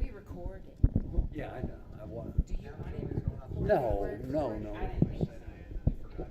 We record it. Yeah, I know. I was. Do you want it recorded? No, no, no. I didn't think so.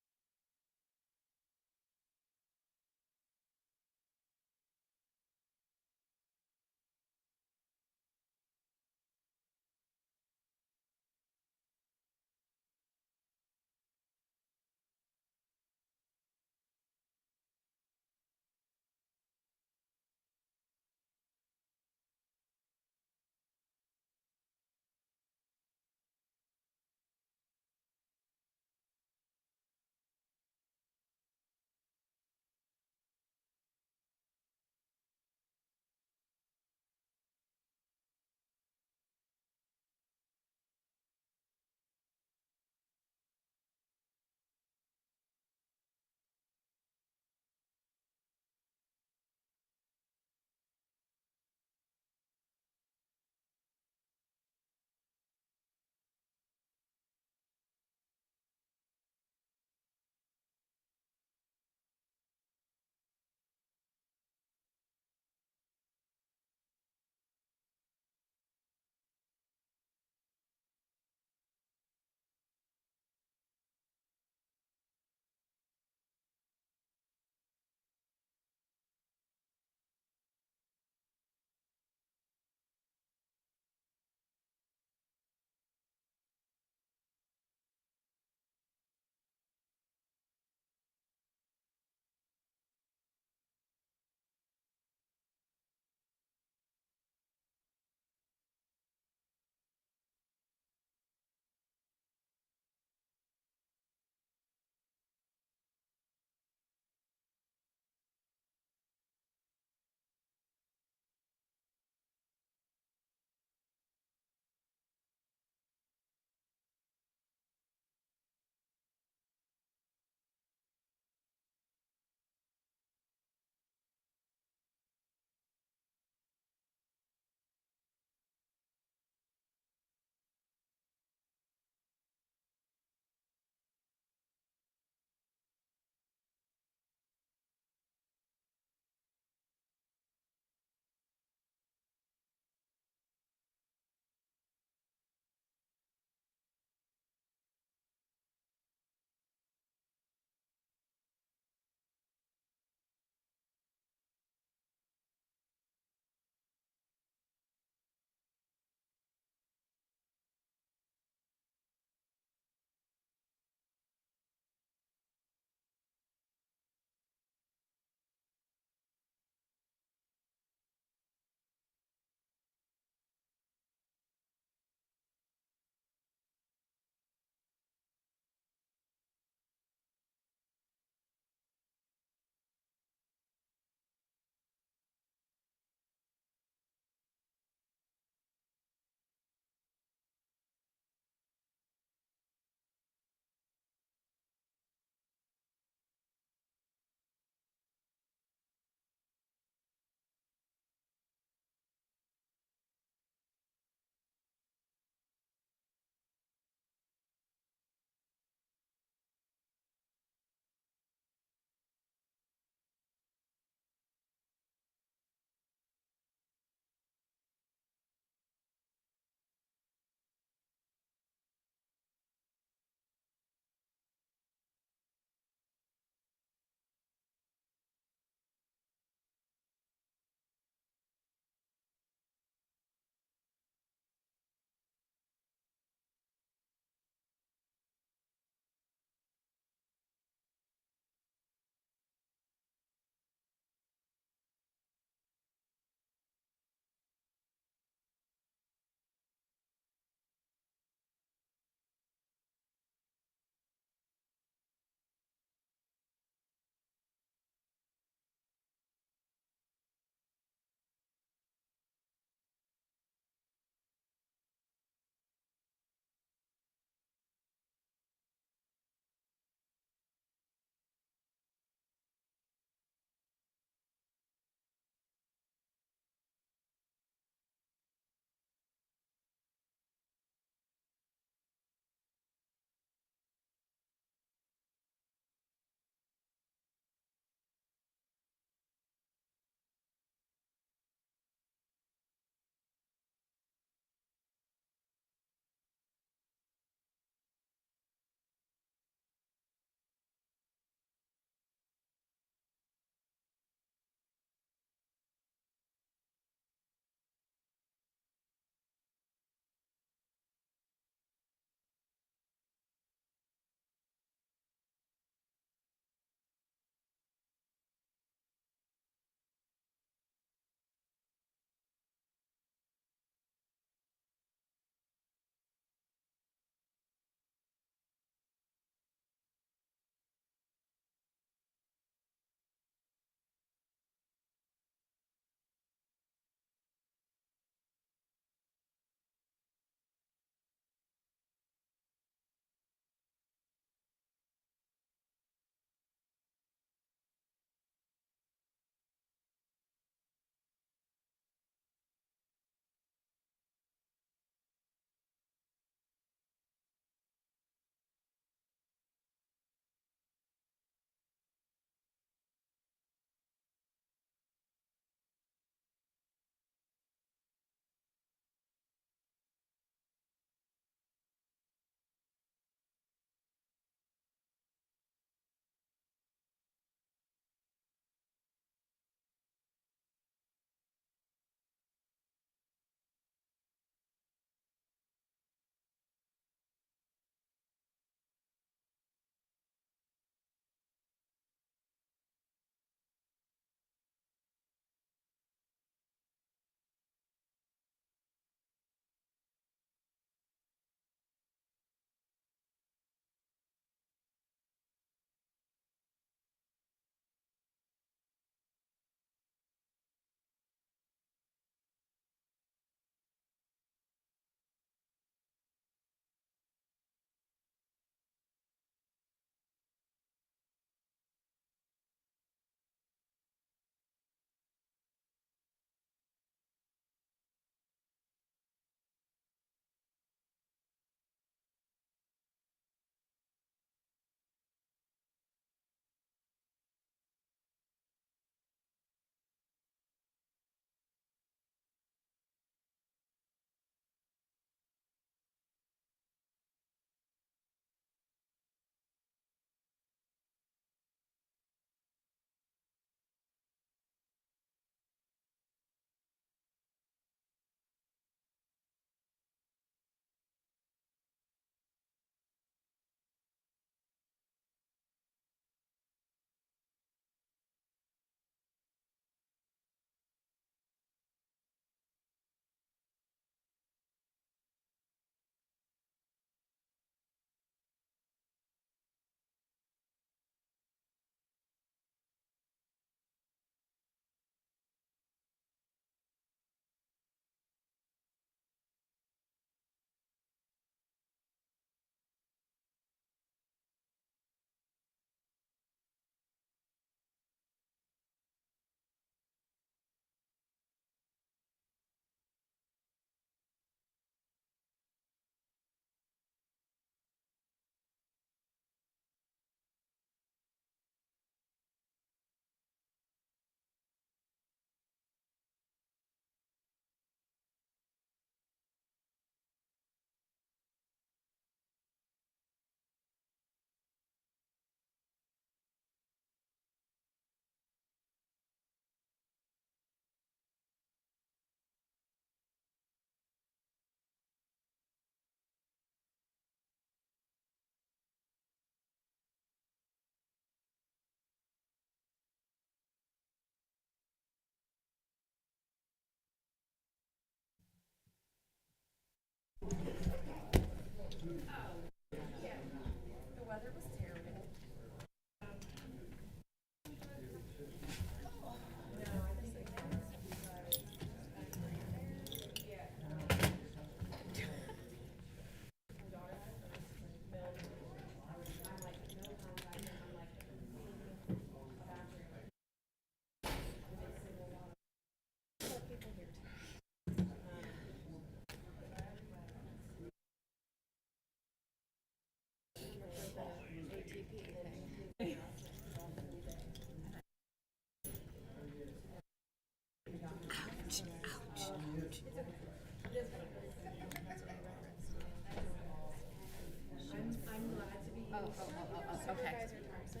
Supervisor Thompson.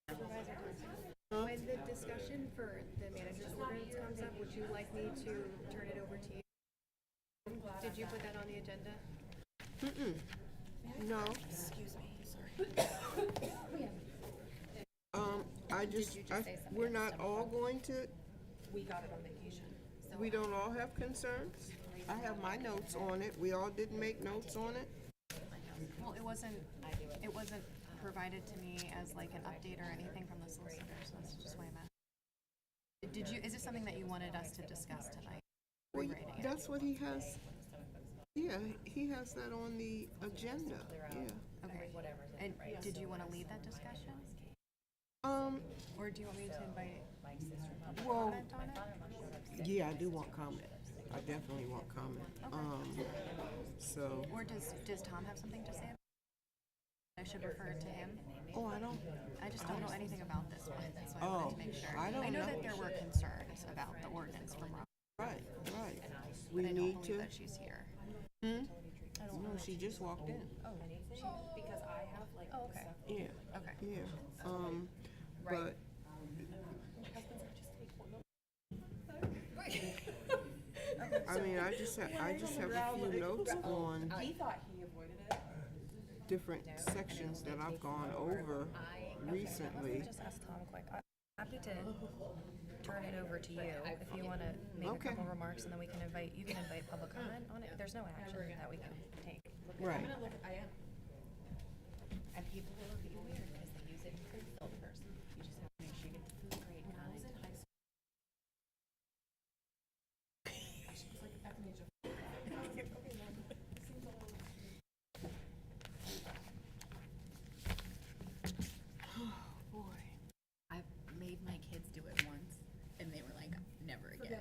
Supervisor Thompson. When the discussion for the manager's ordinance comes up, would you like me to turn it over to you? Did you put that on the agenda? No, Excuse me, sorry. we're not all going to, We got it on vacation. So we don't all have concerns? I have my notes on it. We all didn't make notes on it? Well, it wasn't provided to me as like an update or anything from the solicitor, so that's just why I'm asking. Is this something that you wanted us to discuss tonight? Well, Rewriting it? that's what he has. Yeah, he has that on the agenda, yeah. Okay. And did you want to lead that discussion? Or do you want me to invite Well, comment on it? yeah, I do want comment. I definitely want comment. So, Or does Tom have something to say? I should refer to him. oh, I don't, I just don't know anything about this one, that's why I Oh, wanted to make sure. I don't know know. that there were concerns about the ordinance from Rob, right. but We I don't need believe to, that she's here. no, she just walked in. because I have like. Oh, okay. Yeah, Okay. yeah, but, I mean, I just have a few notes on He thought he avoided it. different sections that I've gone over recently. Just ask Tom quick. I'm happy to turn it over to you if you want to make Okay. a couple remarks, and then you can invite public comment on it. There's no action that we can take. Right. I am. And people will be weird because they use it for filters. You just have to make sure you get the food grade kind. I was in high school. She was like at the age of. Boy. I've made my kids do it once, and they were like, never again.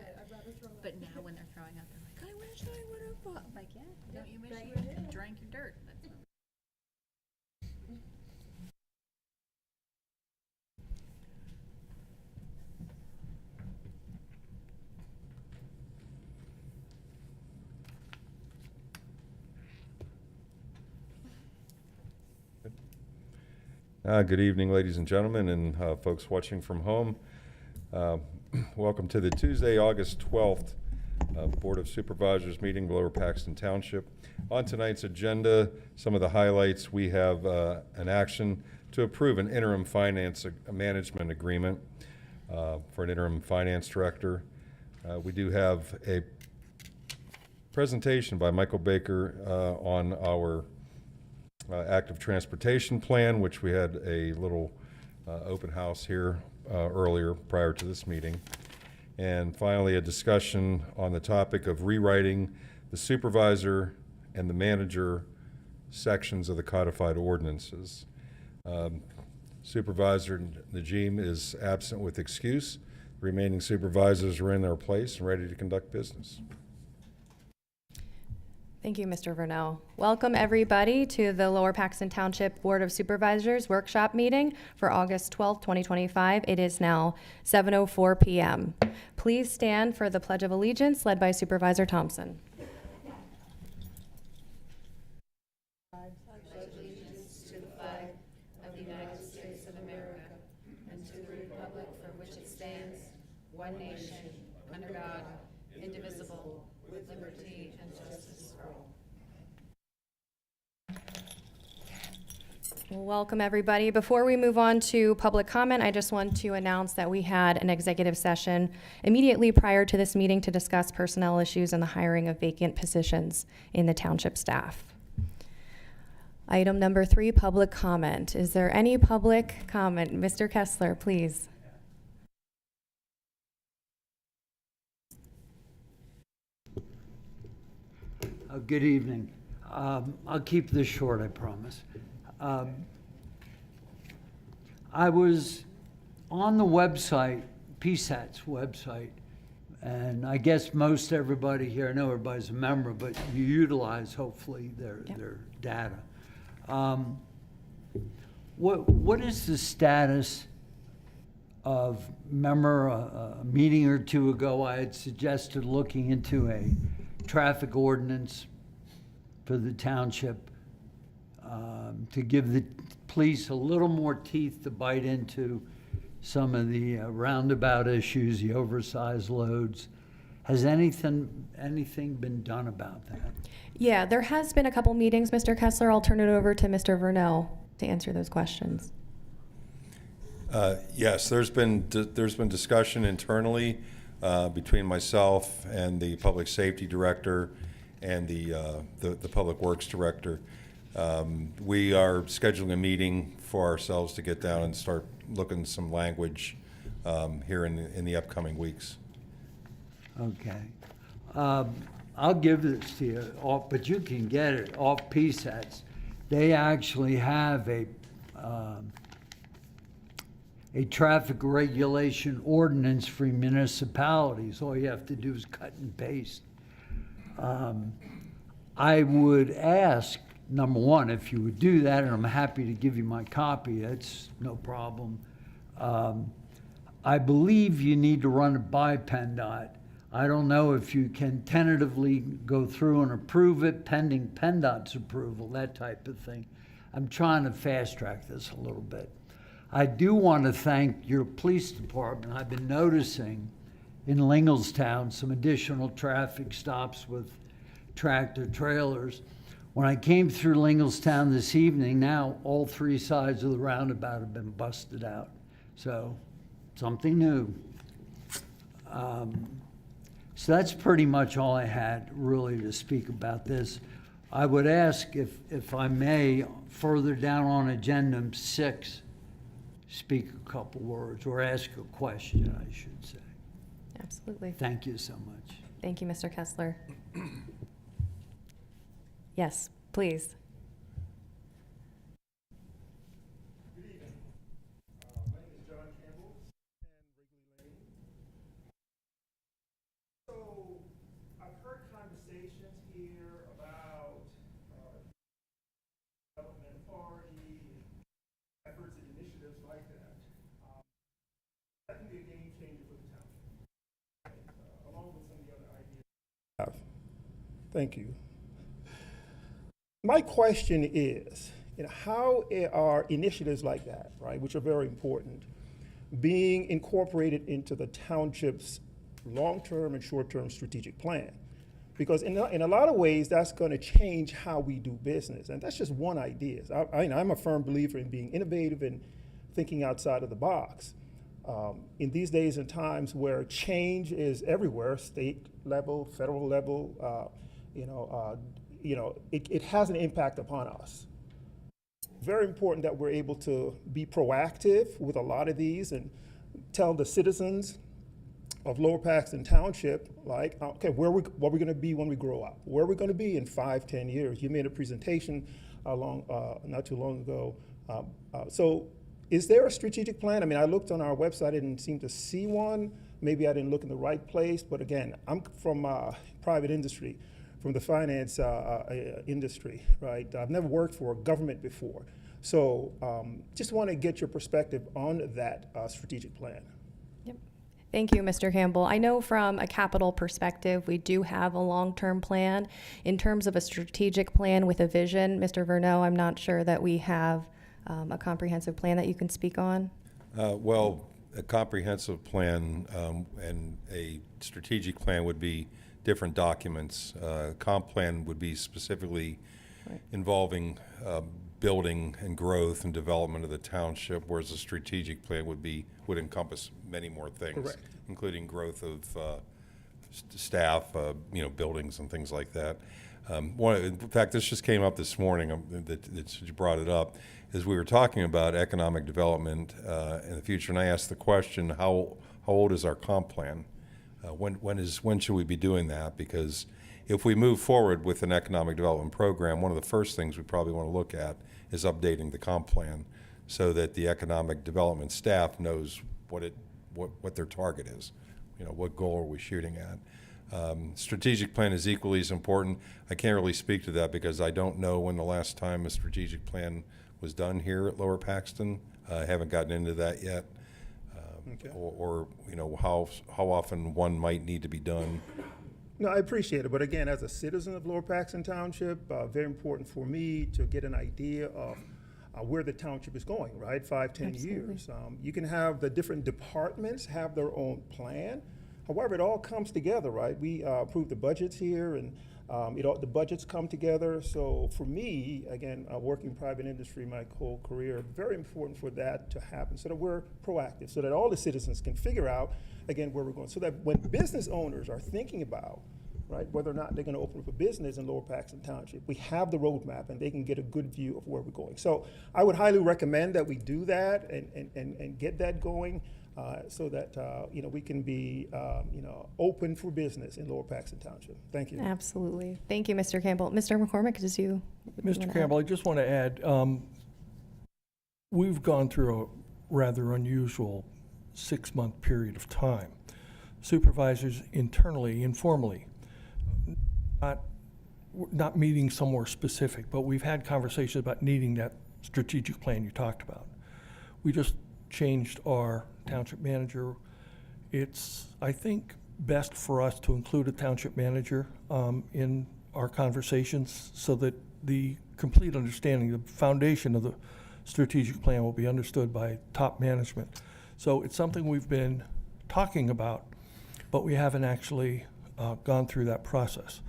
But now when they're throwing up, they're like, I wish I would have thought. I'm like, yeah, don't you wish you would have drank your dirt? That's what. Good evening, ladies and gentlemen, and folks watching from home. Welcome to the Tuesday, August 12th Board of Supervisors meeting, Lower Paxton Township. On tonight's agenda, some of the highlights: we have an action to approve an interim finance management agreement for an interim finance director. We do have a presentation by Michael Baker on our active transportation plan, which we had a little open house here earlier prior to this meeting. And finally, a discussion on the topic of rewriting the supervisor and the manager sections of the codified ordinances. Supervisor Najim is absent with excuse. Remaining supervisors are in their place and ready to conduct business. Thank you, Mr. Vernell. Welcome, everybody, to the Lower Paxton Township Board of Supervisors Workshop Meeting for August 12th, 2025. It is now 7:04 p.m. Please stand for the Pledge of Allegiance, led by Supervisor Thompson. Of the United States of America and to the republic for which it stands, one nation, under God, indivisible, with liberty and justice for all. Welcome, everybody. Before we move on to public comment, I just want to announce that we had an executive session immediately prior to this meeting to discuss personnel issues and the hiring of vacant positions in the township staff. Item number 3, public comment. Is there any public comment? Mr. Kessler, please. Good evening. I'll keep this short, I promise. I was on the website, PSAT's website, and I guess most everybody here, I know everybody's a member, but you utilize hopefully their data. What is the status of, remember a meeting or two ago, I had suggested looking into a traffic ordinance for the township to give the police a little more teeth to bite into some of the roundabout issues, the oversized loads. Has anything been done about that? Yeah, there has been a couple meetings, Mr. Kessler. I'll turn it over to Mr. Vernell to answer those questions. Yes, there's been discussion internally between myself and the public safety director and the public works director. We are scheduling a meeting for ourselves to get down and start looking some language here in the upcoming weeks. Okay. I'll give this to you, but you can get it off PSATs. They actually have a traffic regulation ordinance for municipalities. All you have to do is cut and paste. I would ask, number one, if you would do that, and I'm happy to give you my copy, that's no problem. I believe you need to run it by PennDOT. I don't know if you can tentatively go through and approve it pending PennDOT's approval, that type of thing. I'm trying to fast track this a little bit. I do want to thank your police department. I've been noticing in Lingelstown some additional traffic stops with tractor trailers. When I came through Lingelstown this evening, now all three sides of the roundabout have been busted out. So, something new. So that's pretty much all I had really to speak about this. I would ask if I may, further down on agenda 6, speak a couple words or ask a question, I should say. Absolutely. Thank you so much. Thank you, Mr. Kessler. Yes, please. Good evening. My name is John Campbell, 10 Wrigley Lane. So I've heard conversations here about development authority, efforts and initiatives like that. That can be a game changer for the township, along with some of the other ideas. Thank you. My question is, how are initiatives like that, right, which are very important, being incorporated into the township's long-term and short-term strategic plan? Because in a lot of ways, that's going to change how we do business. And that's just one idea. I'm a firm believer in being innovative and thinking outside of the box. In these days and times where change is everywhere, state level, federal level, it has an impact upon us. Very important that we're able to be proactive with a lot of these and tell the citizens of Lower Paxton Township, like, okay, what we're going to be when we grow up, where we're going to be in 5-10 years. You made a presentation not too long ago. So is there a strategic plan? I mean, I looked on our website, I didn't seem to see one. Maybe I didn't look in the right place, but again, I'm from private industry, from the finance industry, right? I've never worked for a government before. So just want to get your perspective on that strategic plan. Yep. Thank you, Mr. Campbell. I know from a capital perspective, we do have a long-term plan. In terms of a strategic plan with a vision, Mr. Vernell, I'm not sure that we have a comprehensive plan that you can speak on. Well, a comprehensive plan and a strategic plan would be different documents. Comp plan would be specifically involving building and growth and development of the township, whereas a strategic plan would encompass many more things, Correct. including growth of staff, buildings and things like that. In fact, this just came up this morning. That you brought it up, is we were talking about economic development in the future, and I asked the question, how old is our comp plan? When should we be doing that? Because if we move forward with an economic development program, one of the first things we probably want to look at is updating the comp plan so that the economic development staff knows what their target is. What goal are we shooting at? Strategic plan is equally as important. I can't really speak to that because I don't know when the last time a strategic plan was done here at Lower Paxton. I haven't gotten into that yet. Okay. Or how often one might need to be done. No, I appreciate it, but again, as a citizen of Lower Paxton Township, very important for me to get an idea of where the township is going, right? 5, 10 Absolutely. years. You can have the different departments have their own plan. However, it all comes together, right? We approve the budgets here, and the budgets come together. So for me, again, working private industry my whole career, very important for that to happen so that we're proactive, so that all the citizens can figure out, again, where we're going. So that when business owners are thinking about, right, whether or not they're going to open up a business in Lower Paxton Township, we have the roadmap and they can get a good view of where we're going. So I would highly recommend that we do that and get that going. So that we can be open for business in Lower Paxton Township. Thank you. Absolutely. Thank you, Mr. Campbell. Mr. McCormick, did you? Mr. Campbell, I just want to add, we've gone through a rather unusual 6-month period of time. Supervisors internally, informally, not meeting somewhere specific, but we've had conversations about needing that strategic plan you talked about. We just changed our township manager. It's, I think, best for us to include a township manager in our conversations so that the complete understanding, the foundation of the strategic plan will be understood by top management. So it's something we've been talking about, but we haven't actually gone through that process.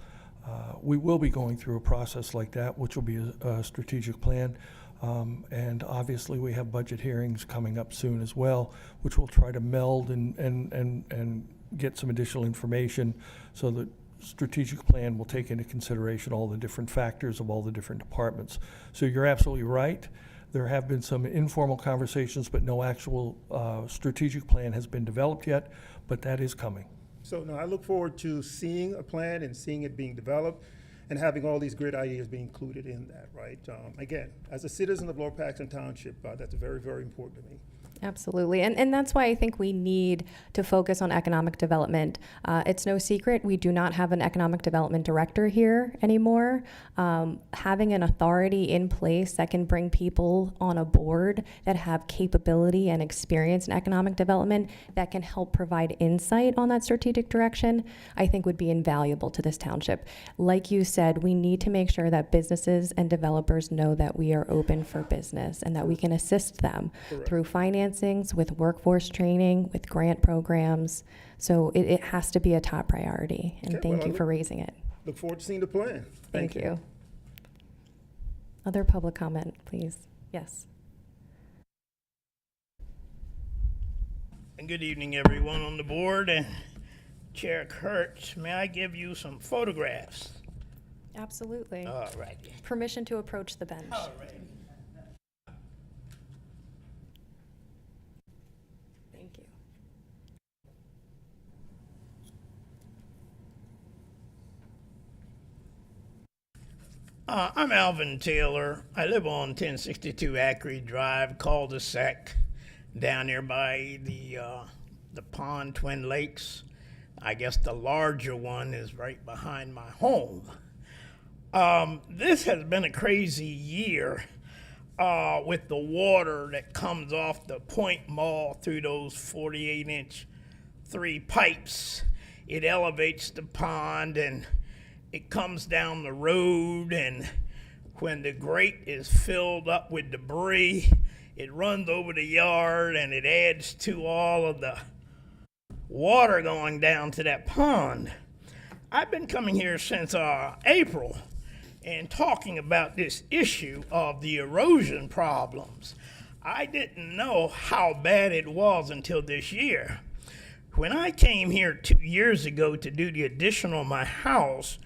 We will be going through a process like that, which will be a strategic plan. And obviously, we have budget hearings coming up soon as well, which will try to meld and get some additional information so that strategic plan will take into consideration all the different factors of all the different departments. So you're absolutely right. There have been some informal conversations, but no actual strategic plan has been developed yet, but that is coming. So no, I look forward to seeing a plan and seeing it being developed and having all these great ideas be included in that, right? Again, as a citizen of Lower Paxton Township, that's very, very important to me. Absolutely. And that's why I think we need to focus on economic development. It's no secret we do not have an economic development director here anymore. Having an authority in place that can bring people on a board that have capability and experience in economic development that can help provide insight on that strategic direction, I think would be invaluable to this township. Like you said, we need to make sure that businesses and developers know that we are open for business and that we can assist them through financings, with workforce training, with grant programs. So it has to be a top priority. And Okay, thank well, you for raising it. Look forward to seeing the plan. Thank you. Other public comment, please. Yes. And good evening, everyone on the board. And Chair Kurtz, may I give you some photographs? Absolutely. All right. Permission to approach the bench. All right. Thank you. I'm Alvin Taylor. I live on 1062 Acre Drive, cul-de-sac, down there by the pond, Twin Lakes. I guess the larger one is right behind my home. This has been a crazy year with the water that comes off the Point Mall through those 48-inch 3 pipes. It elevates the pond and it comes down the road, and when the grate is filled up with debris, it runs over the yard and it adds to all of the water going down to that pond. I've been coming here since April and talking about this issue of the erosion problems. I didn't know how bad it was until this year. When I came here 2 years ago to do the addition on my house,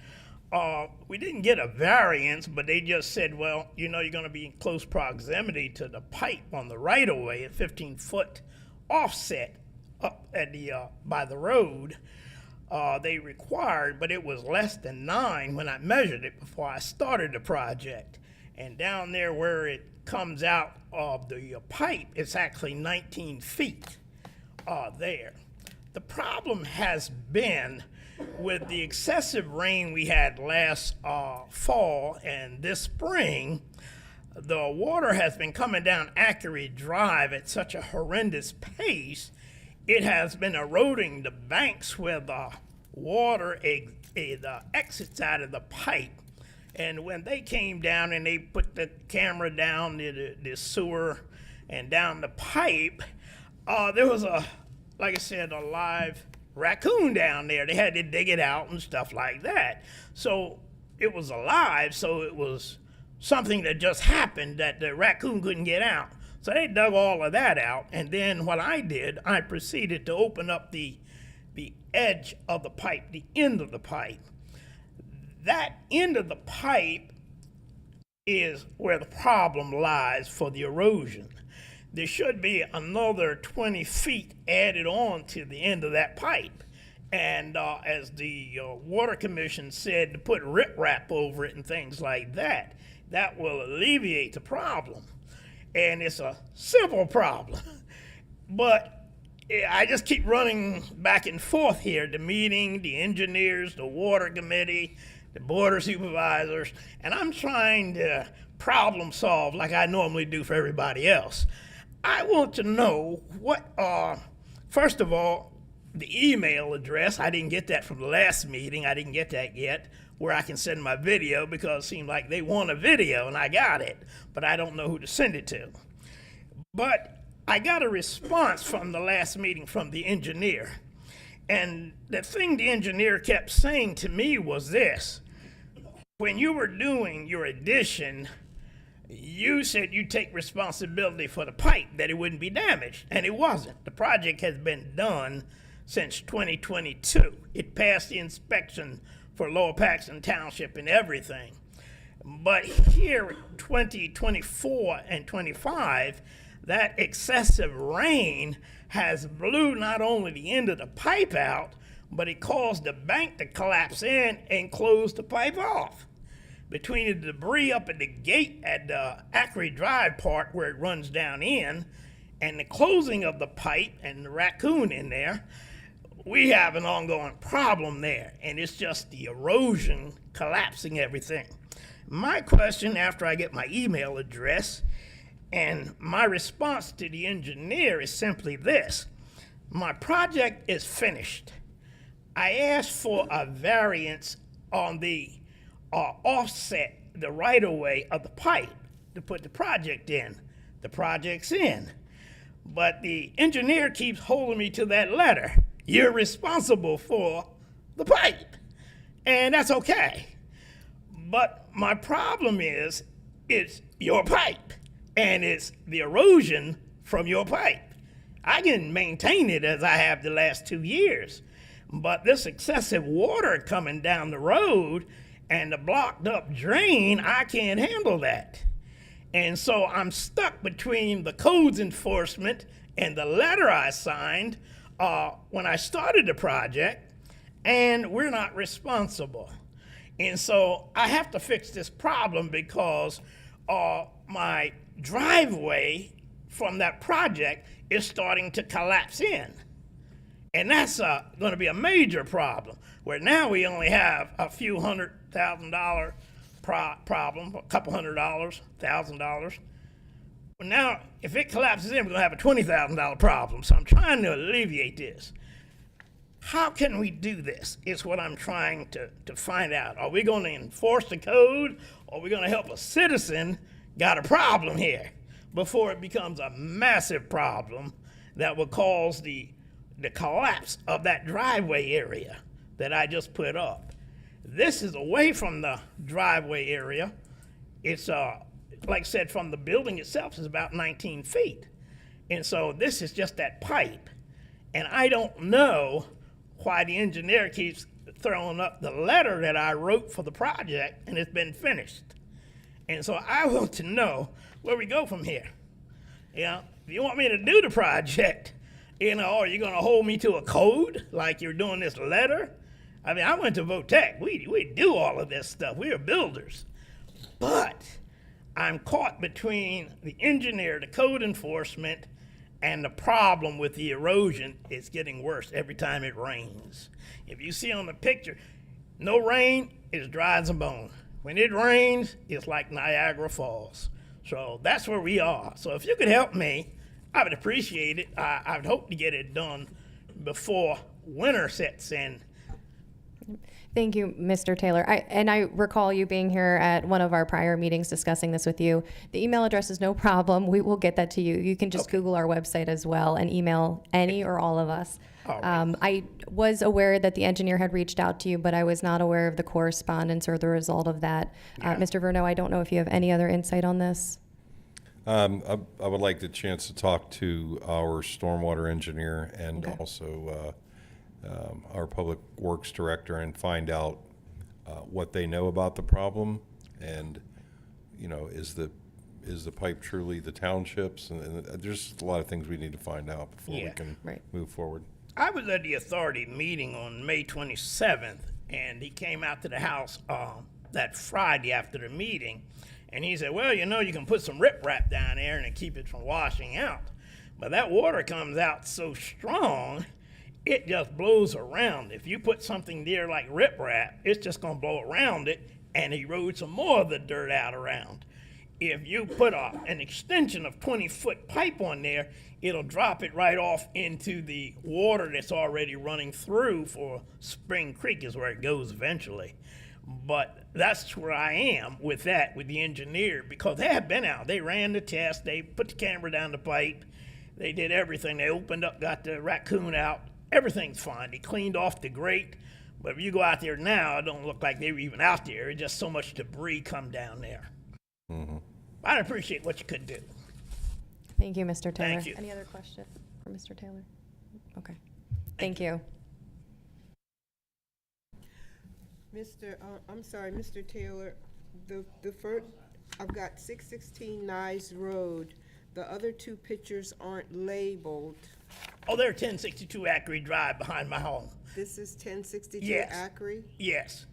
we didn't get a variance, but they just said, well, you know, you're going to be in close proximity to the pipe on the right-of-way at 15-foot offset up at by the road. They required, but it was less than 9 when I measured it before I started the project. And down there where it comes out of the pipe, it's actually 19 feet there. The problem has been with the excessive rain we had last fall and this spring. The water has been coming down Acre Drive at such a horrendous pace, it has been eroding the banks where the water exits out of the pipe. And when they came down and they put the camera down the sewer and down the pipe, there was like I said, a live raccoon down there. They had to dig it out and stuff like that. So it was alive, so it was something that just happened that the raccoon couldn't get out. So they dug all of that out, and then what I did, I proceeded to open up the edge of the pipe, the end of the pipe. That end of the pipe is where the problem lies for the erosion. There should be another 20 feet added on to the end of that pipe. And as the Water Commission said, to put riprap over it and things like that, that will alleviate the problem. And it's a simple problem. But I just keep running back and forth here, the meeting, the engineers, the Water Committee, the Board of Supervisors, and I'm trying to problem solve like I normally do for everybody else. I want to know what, first of all, the email address. I didn't get that from the last meeting. I didn't get that yet, where I can send my video, because it seemed like they want a video and I got it, but I don't know who to send it to. But I got a response from the last meeting from the engineer. And the thing the engineer kept saying to me was this: when you were doing your addition, you said you take responsibility for the pipe, that it wouldn't be damaged, and it wasn't. The project has been done since 2022. It passed the inspection for Lower Paxton Township and everything. But here, 2024 and 25, that excessive rain has blew not only the end of the pipe out, but it caused the bank to collapse in and close the pipe off. Between the debris up at the gate at the Ackery Drive part where it runs down in, and the closing of the pipe and the raccoon in there, we have an ongoing problem there, and it's just the erosion collapsing everything. My question, after I get my email address, and my response to the engineer, is simply this: my project is finished. I asked for a variance on the offset, the right-of-way of the pipe to put the project in. The project's in. But the engineer keeps holding me to that letter. You're responsible for the pipe. And that's okay. But my problem is, it's your pipe, and it's the erosion from your pipe. I can maintain it as I have the last 2 years, but this excessive water coming down the road and the blocked up drain, I can't handle that. And so I'm stuck between the codes enforcement and the letter I signed when I started the project, and we're not responsible. And so I have to fix this problem, because my driveway from that project is starting to collapse in. And that's going to be a major problem, where now we only have a few $100,000 problem, a couple $100, $1,000. Well, now, if it collapses in, we're going to have a $20,000 problem. So I'm trying to alleviate this. How can we do this? Is what I'm trying to find out. Are we going to enforce the code, or are we going to help a citizen got a problem here before it becomes a massive problem that will cause the collapse of that driveway area that I just put up? This is away from the driveway area. It's, like I said, from the building itself is about 19 feet. And so this is just that pipe. And I don't know why the engineer keeps throwing up the letter that I wrote for the project, and it's been finished. And so I want to know where we go from here. You know, if you want me to do the project, you know, are you going to hold me to a code like you're doing this letter? I mean, I went to Votech. We do all of this stuff. We are builders. But I'm caught between the engineer, the code enforcement, and the problem with the erosion is getting worse every time it rains. If you see on the picture, no rain, it's dry as a bone. When it rains, it's like Niagara Falls. So that's where we are. So if you could help me, I would appreciate it. I would hope to get it done before winter sets in. Thank you, Mr. Taylor. I recall you being here at one of our prior meetings discussing this with you. The email address is no problem. We will get that to you. You can just Google our website as well and email any or all of us. All right. I was aware that the engineer had reached out to you, but I was not aware of the correspondence or the result of that. Mr. Verno, I don't know if you have any other insight on this. I would like the chance to talk to our stormwater engineer and Okay. also our public works director and find out what they know about the problem, and is the pipe truly the townships, and there's a lot of things we need to find out before we Yeah. can Right. move forward. I was at the authority meeting on May 27th, and he came out to the house that Friday after the meeting, and he said, well, you can put some riprap down there and keep it from washing out. But that water comes out so strong, it just blows around. If you put something there like riprap, it's just going to blow around it and erode some more of the dirt out around. If you put an extension of 20-foot pipe on there, it'll drop it right off into the water that's already running through for Spring Creek is where it goes eventually. But that's where I am with that, with the engineer, because they have been out. They ran the test. They put the camera down the pipe. They did everything. They opened up, got the raccoon out. Everything's fine. They cleaned off the grate. But if you go out there now, it don't look like they were even out there. It's just so much debris come down there. Mm-hmm. I'd appreciate what you could do. Thank you, Mr. Taylor. Thank you. Any other questions for Mr. Taylor? Okay. Thank you. I'm sorry, Mr. Taylor, the first, I've got 616 Nice Road. The other two pictures aren't labeled. Oh, they're 1062 Ackery Drive behind my home. This is 1062 Yes. Ackery? Yes.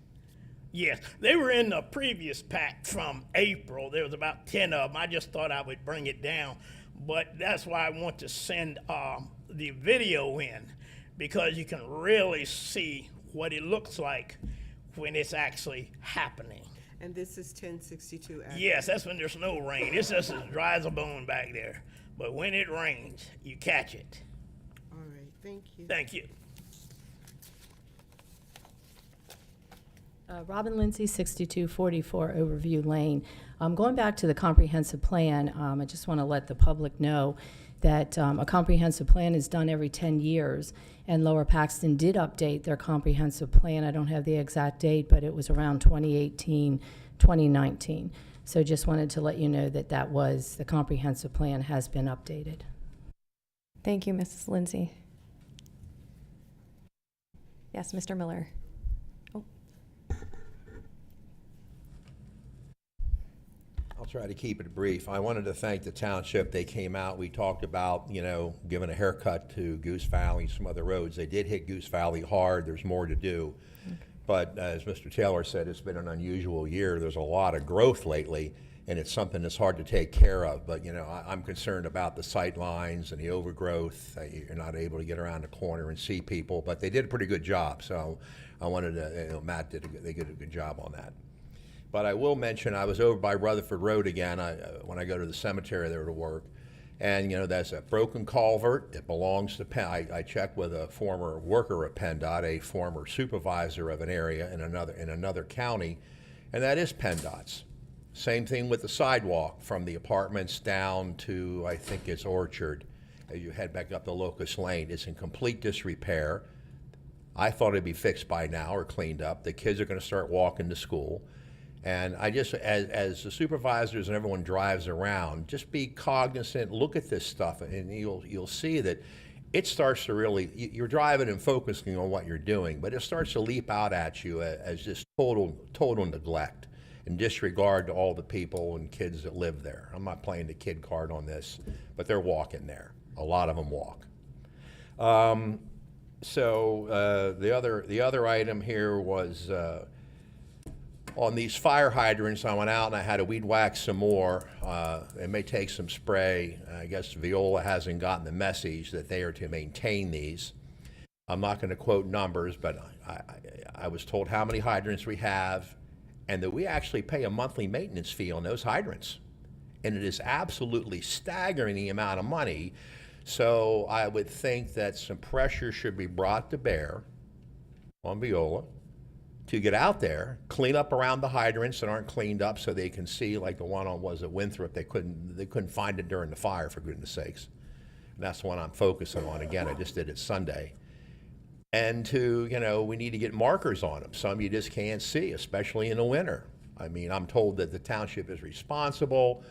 Yes. They were in the previous pack from April. There was about 10 of them. I just thought I would bring it down. But that's why I want to send the video in, because you can really see what it looks like when it's actually happening. And this is 1062 Ackery? Yes, that's when there's no rain. It's just as dry as a bone back there. But when it rains, you catch it. All right, thank you. Thank you. Robin Lindsay, 6244 Overview Lane. Going back to the comprehensive plan, I just want to let the public know that a comprehensive plan is done every 10 years, and Lower Paxton did update their comprehensive plan. I don't have the exact date, but it was around 2018, 2019. So just wanted to let you know that the comprehensive plan has been updated. Thank you, Mrs. Lindsay. Yes, Mr. Miller. I'll try to keep it brief. I wanted to thank the township. They came out, we talked about, giving a haircut to Goose Valley, some other roads. They did hit Goose Valley hard. There's more to do. Okay. But as Mr. Taylor said, it's been an unusual year. There's a lot of growth lately, and it's something that's hard to take care of. But, I'm concerned about the sight lines and the overgrowth. You're not able to get around the corner and see people, but they did a pretty good job. So I wanted to, Matt they did a good job on that. But I will mention, I was over by Rutherford Road again when I go to the cemetery there to work. And, there's a broken culvert. It belongs to I checked with a former worker at PennDOT, a former supervisor of an area in another county, and that is PennDOT's. Same thing with the sidewalk from the apartments down to, I think it's Orchard. As you head back up the Locust Lane, it's in complete disrepair. I thought it'd be fixed by now or cleaned up. The kids are going to start walking to school. And I just, as the supervisors and everyone drives around, just be cognizant, look at this stuff, and you'll see that it starts to really, you're driving and focusing on what you're doing, but it starts to leap out at you as just total neglect and disregard to all the people and kids that live there. I'm not playing the kid card on this, but they're walking there. A lot of them walk. So the other item here was, on these fire hydrants, I went out and I had to weed whack some more. It may take some spray. I guess Viola hasn't gotten the message that they are to maintain these. I'm not going to quote numbers, but I was told how many hydrants we have and that we actually pay a monthly maintenance fee on those hydrants. And it is absolutely staggering the amount of money. So I would think that some pressure should be brought to bear on Viola to get out there, clean up around the hydrants that aren't cleaned up so they can see, like the one on was at Winthrop, they couldn't find it during the fire, for goodness sakes. And that's the one I'm focusing on. Again, I just did it Sunday. And we need to get markers on them. Some you just can't see, especially in the winter. I mean, I'm told that the township is responsible,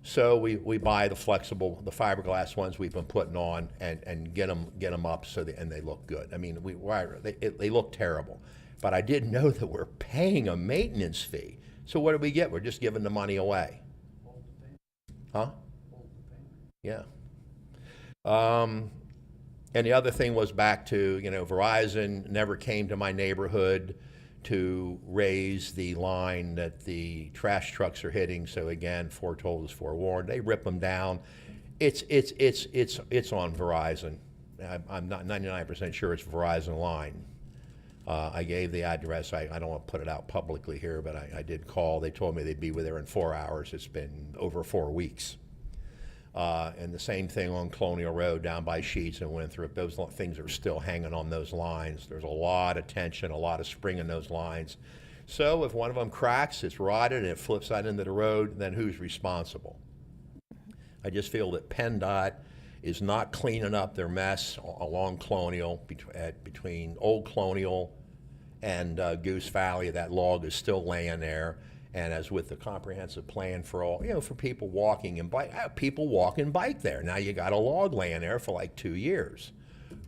so we buy the fiberglass ones we've been putting on and get them up and they look good. I mean, they look terrible. But I didn't know that we're paying a maintenance fee. So what do we get? We're just giving the money away. Huh? Yeah. And the other thing was back to, Verizon never came to my neighborhood to raise the line that the trash trucks are hitting. So again, foretold is forewarned. They rip them down. It's on Verizon. I'm not 99% sure it's Verizon line. I gave the address. I don't want to put it out publicly here, but I did call. They told me they'd be there in 4 hours. It's been over 4 weeks. And the same thing on Colonial Road down by Sheets and Winthrop. Those things are still hanging on those lines. There's a lot of tension, a lot of spring in those lines. So if one of them cracks, it's rotted, and it flips out into the road, then who's responsible? I just feel that PennDOT is not cleaning up their mess along Colonial, between Old Colonial and Goose Valley. That log is still laying there. And as with the comprehensive plan for all, for people walking and bike, people walk and bike there. Now you got a log laying there for like 2 years.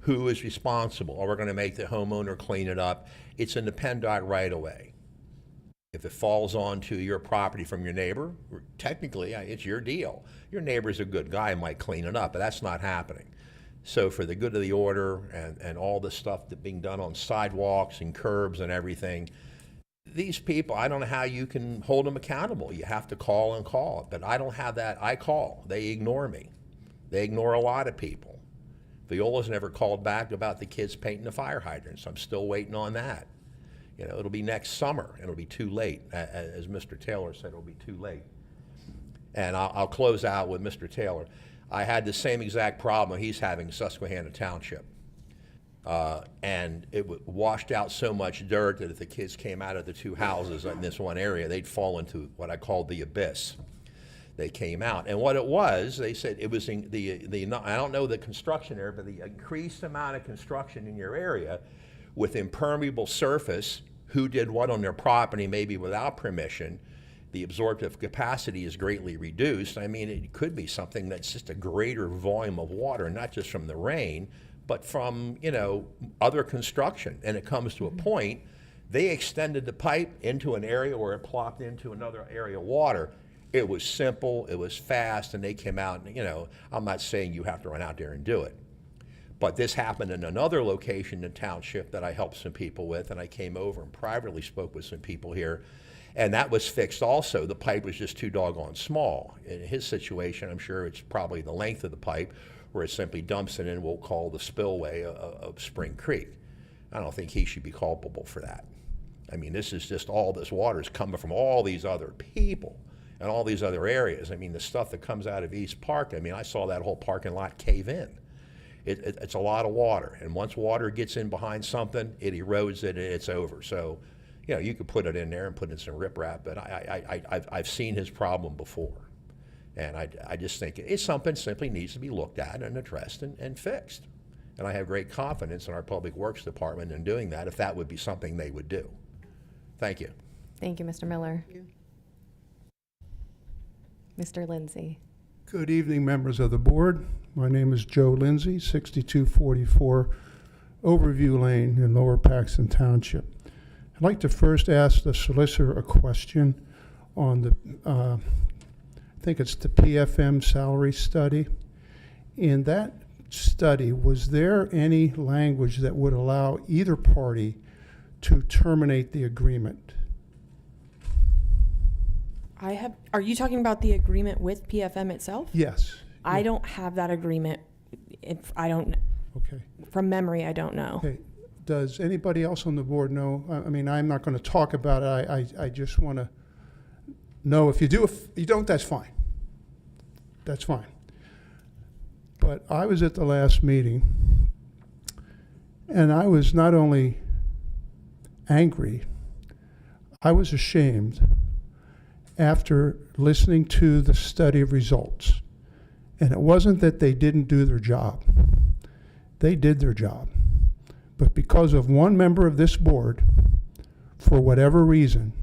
Who is responsible? Are we going to make the homeowner clean it up? It's in the PennDOT right away. If it falls onto your property from your neighbor, technically it's your deal. Your neighbor's a good guy, might clean it up, but that's not happening. So for the good of the order and all the stuff that's being done on sidewalks and curbs and everything, these people, I don't know how you can hold them accountable. You have to call and call. But I don't have that. I call. They ignore me. They ignore a lot of people. Viola's never called back about the kids painting the fire hydrants. I'm still waiting on that. It'll be next summer. It'll be too late. As Mr. Taylor said, it'll be too late. And I'll close out with Mr. Taylor. I had the same exact problem he's having in Susquehanna Township. And it washed out so much dirt that if the kids came out of the two houses in this one area, they'd fall into what I call the abyss. They came out. And what it was, they said it was I don't know the construction area, but the increased amount of construction in your area with impermeable surface, who did what on their property, maybe without permission, the absorptive capacity is greatly reduced. I mean, it could be something that's just a greater volume of water, not just from the rain, but from, other construction. And it comes to a point, they extended the pipe into an area where it plopped into another area of water. It was simple, it was fast, and they came out, and, I'm not saying you have to run out there and do it. But this happened in another location in the township that I helped some people with, and I came over and privately spoke with some people here, and that was fixed also. The pipe was just too doggone small. In his situation, I'm sure it's probably the length of the pipe, where it simply dumps it in what we'll call the spillway of Spring Creek. I don't think he should be culpable for that. I mean, this is just all this water is coming from all these other people and all these other areas. I mean, the stuff that comes out of East Park, I mean, I saw that whole parking lot cave in. It's a lot of water, and once water gets in behind something, it erodes it and it's over. So, you could put it in there and put in some riprap, but I've seen his problem before. And I just think it's something simply needs to be looked at and addressed and fixed. And I have great confidence in our Public Works Department in doing that, if that would be something they would do. Thank you. Thank you, Mr. Miller. Thank you. Mr. Lindsay. Good evening, members of the board. My name is Joe Lindsay, 6244 Overview Lane in Lower Paxton Township. I'd like to first ask the solicitor a question on the, I think it's the PFM salary study. In that study, was there any language that would allow either party to terminate the agreement? Are you talking about the agreement with PFM itself? Yes. I don't have that agreement. Okay. From memory, I don't know. Okay. Does anybody else on the board know? I mean, I'm not going to talk about it. I just want to know if you do. If you don't, that's fine. That's fine. But I was at the last meeting, and I was not only angry, I was ashamed after listening to the study of results. And it wasn't that they didn't do their job. They did their job. But because of one member of this board, for whatever reason,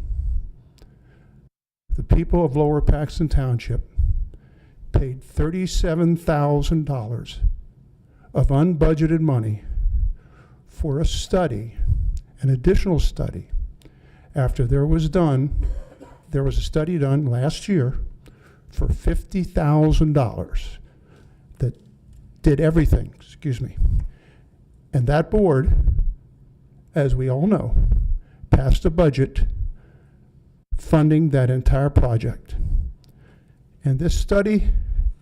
the people of Lower Paxton Township paid $37,000 of unbudgeted money for a study, an additional study, after there was a study done last year for $50,000 that did everything, And that board, as we all know, passed a budget funding that entire project. And this study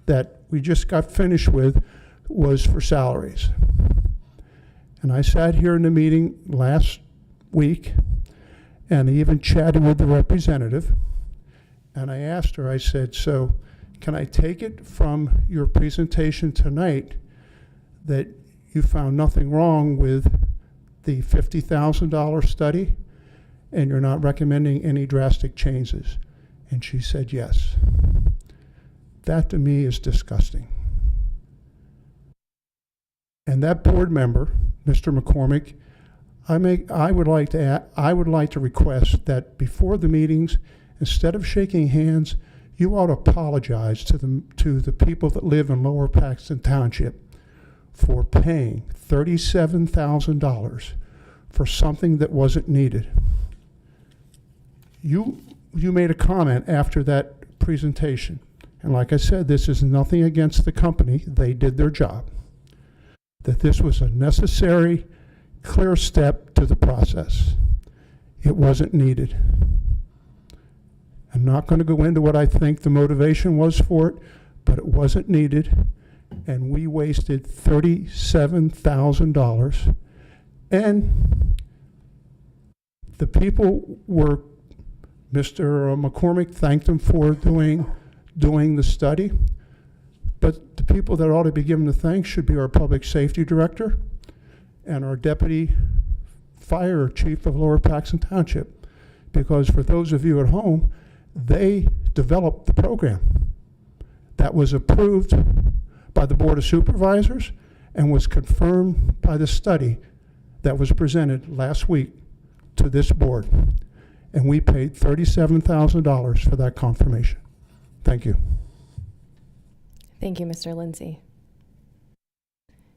that we just got finished with was for salaries. And I sat here in the meeting last week, and I even chatted with the representative, and I asked her, I said, so can I take it from your presentation tonight that you found nothing wrong with the $50,000 study and you're not recommending any drastic changes? And she said yes. That to me is disgusting. And that board member, Mr. McCormick, I would like to request that before the meetings, instead of shaking hands, you ought to apologize to the people that live in Lower Paxton Township for paying $37,000 for something that wasn't needed. You made a comment after that presentation, and like I said, this is nothing against the company. They did their job. That this was a necessary, clear step to the process. It wasn't needed. I'm not going to go into what I think the motivation was for it, but it wasn't needed, and we wasted $37,000. And the people were, Mr. McCormick thanked them for doing the study, but the people that ought to be given the thanks should be our public safety director and our deputy fire chief of Lower Paxton Township, because for those of you at home, they developed the program that was approved by the Board of Supervisors and was confirmed by the study that was presented last week to this board. And we paid $37,000 for that confirmation. Thank you. Thank you, Mr. Lindsay.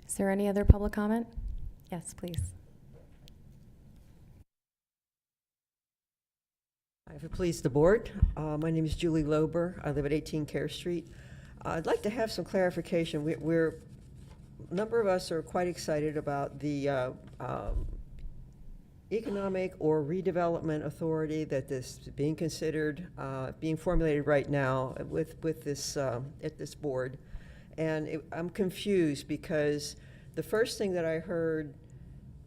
Is there any other public comment? Yes, please. If it please the board, my name is Julie Lober. I live at 18 Care Street. I'd like to have some clarification. A number of us are quite excited about the economic or redevelopment authority that is being considered, being formulated right now with this at this board. And I'm confused because the first thing that I heard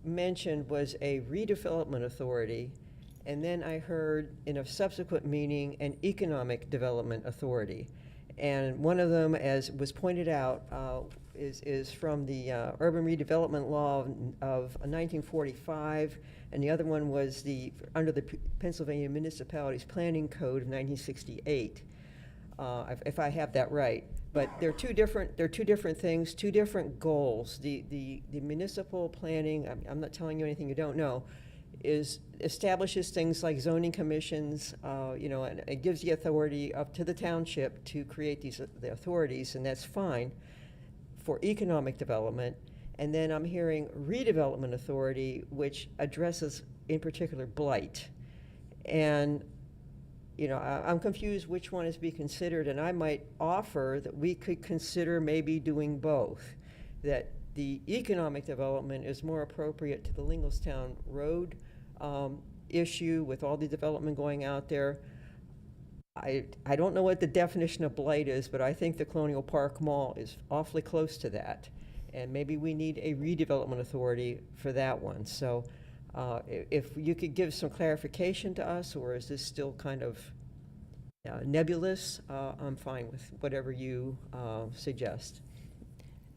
mentioned was a redevelopment authority, and then I heard in a subsequent meeting an economic development authority. And one of them, as was pointed out, is from the Urban Redevelopment Law of 1945, and the other one was under the Pennsylvania Municipalities Planning Code of 1968, if I have that right. But they're two different things, two different goals. The municipal planning, I'm not telling you anything you don't know, establishes things like zoning commissions, and it gives the authority up to the township to create the authorities, and that's fine for economic development. And then I'm hearing redevelopment authority, which addresses in particular blight. And I'm confused which one is to be considered, and I might offer that we could consider maybe doing both. That the economic development is more appropriate to the Linglestown Road issue with all the development going out there. I don't know what the definition of blight is, but I think the Colonial Park Mall is awfully close to that. And maybe we need a redevelopment authority for that one. So if you could give some clarification to us, or is this still kind of nebulous, I'm fine with whatever you suggest.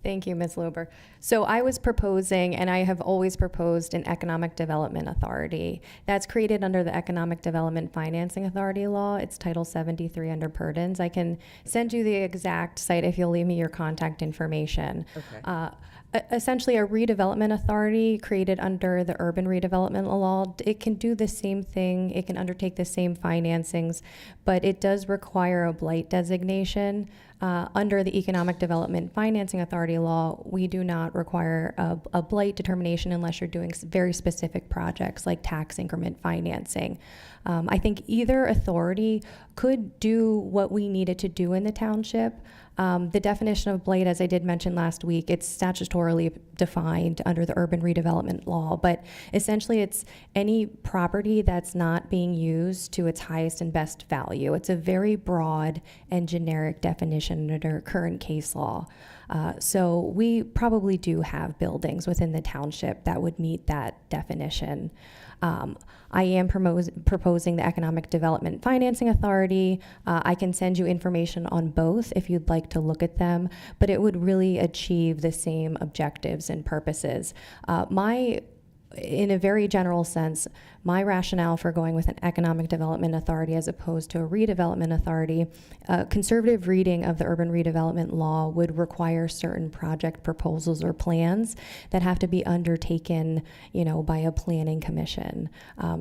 Thank you, Ms. Lober. So I was proposing, and I have always proposed, an Economic Development Authority. That's created under the Economic Development Financing Authority law. It's Title 73 under Purdon's. I can send you the exact site if you'll leave me your contact information. Okay. Essentially, a redevelopment authority created under the urban redevelopment law, it can do the same thing, it can undertake the same financings, but it does require a blight designation. Under the Economic Development Financing Authority law, we do not require a blight determination unless you're doing very specific projects like tax increment financing. I think either authority could do what we needed to do in the township. The definition of blight, as I did mention last week, it's statutorily defined under the urban redevelopment law, but essentially it's any property that's not being used to its highest and best value. It's a very broad and generic definition under current case law. So we probably do have buildings within the township that would meet that definition. I am proposing the Economic Development Financing Authority. I can send you information on both if you'd like to look at them, but it would really achieve the same objectives and purposes. In a very general sense, my rationale for going with an Economic Development Authority as opposed to a redevelopment authority, conservative reading of the urban redevelopment law would require certain project proposals or plans that have to be undertaken, by a planning commission.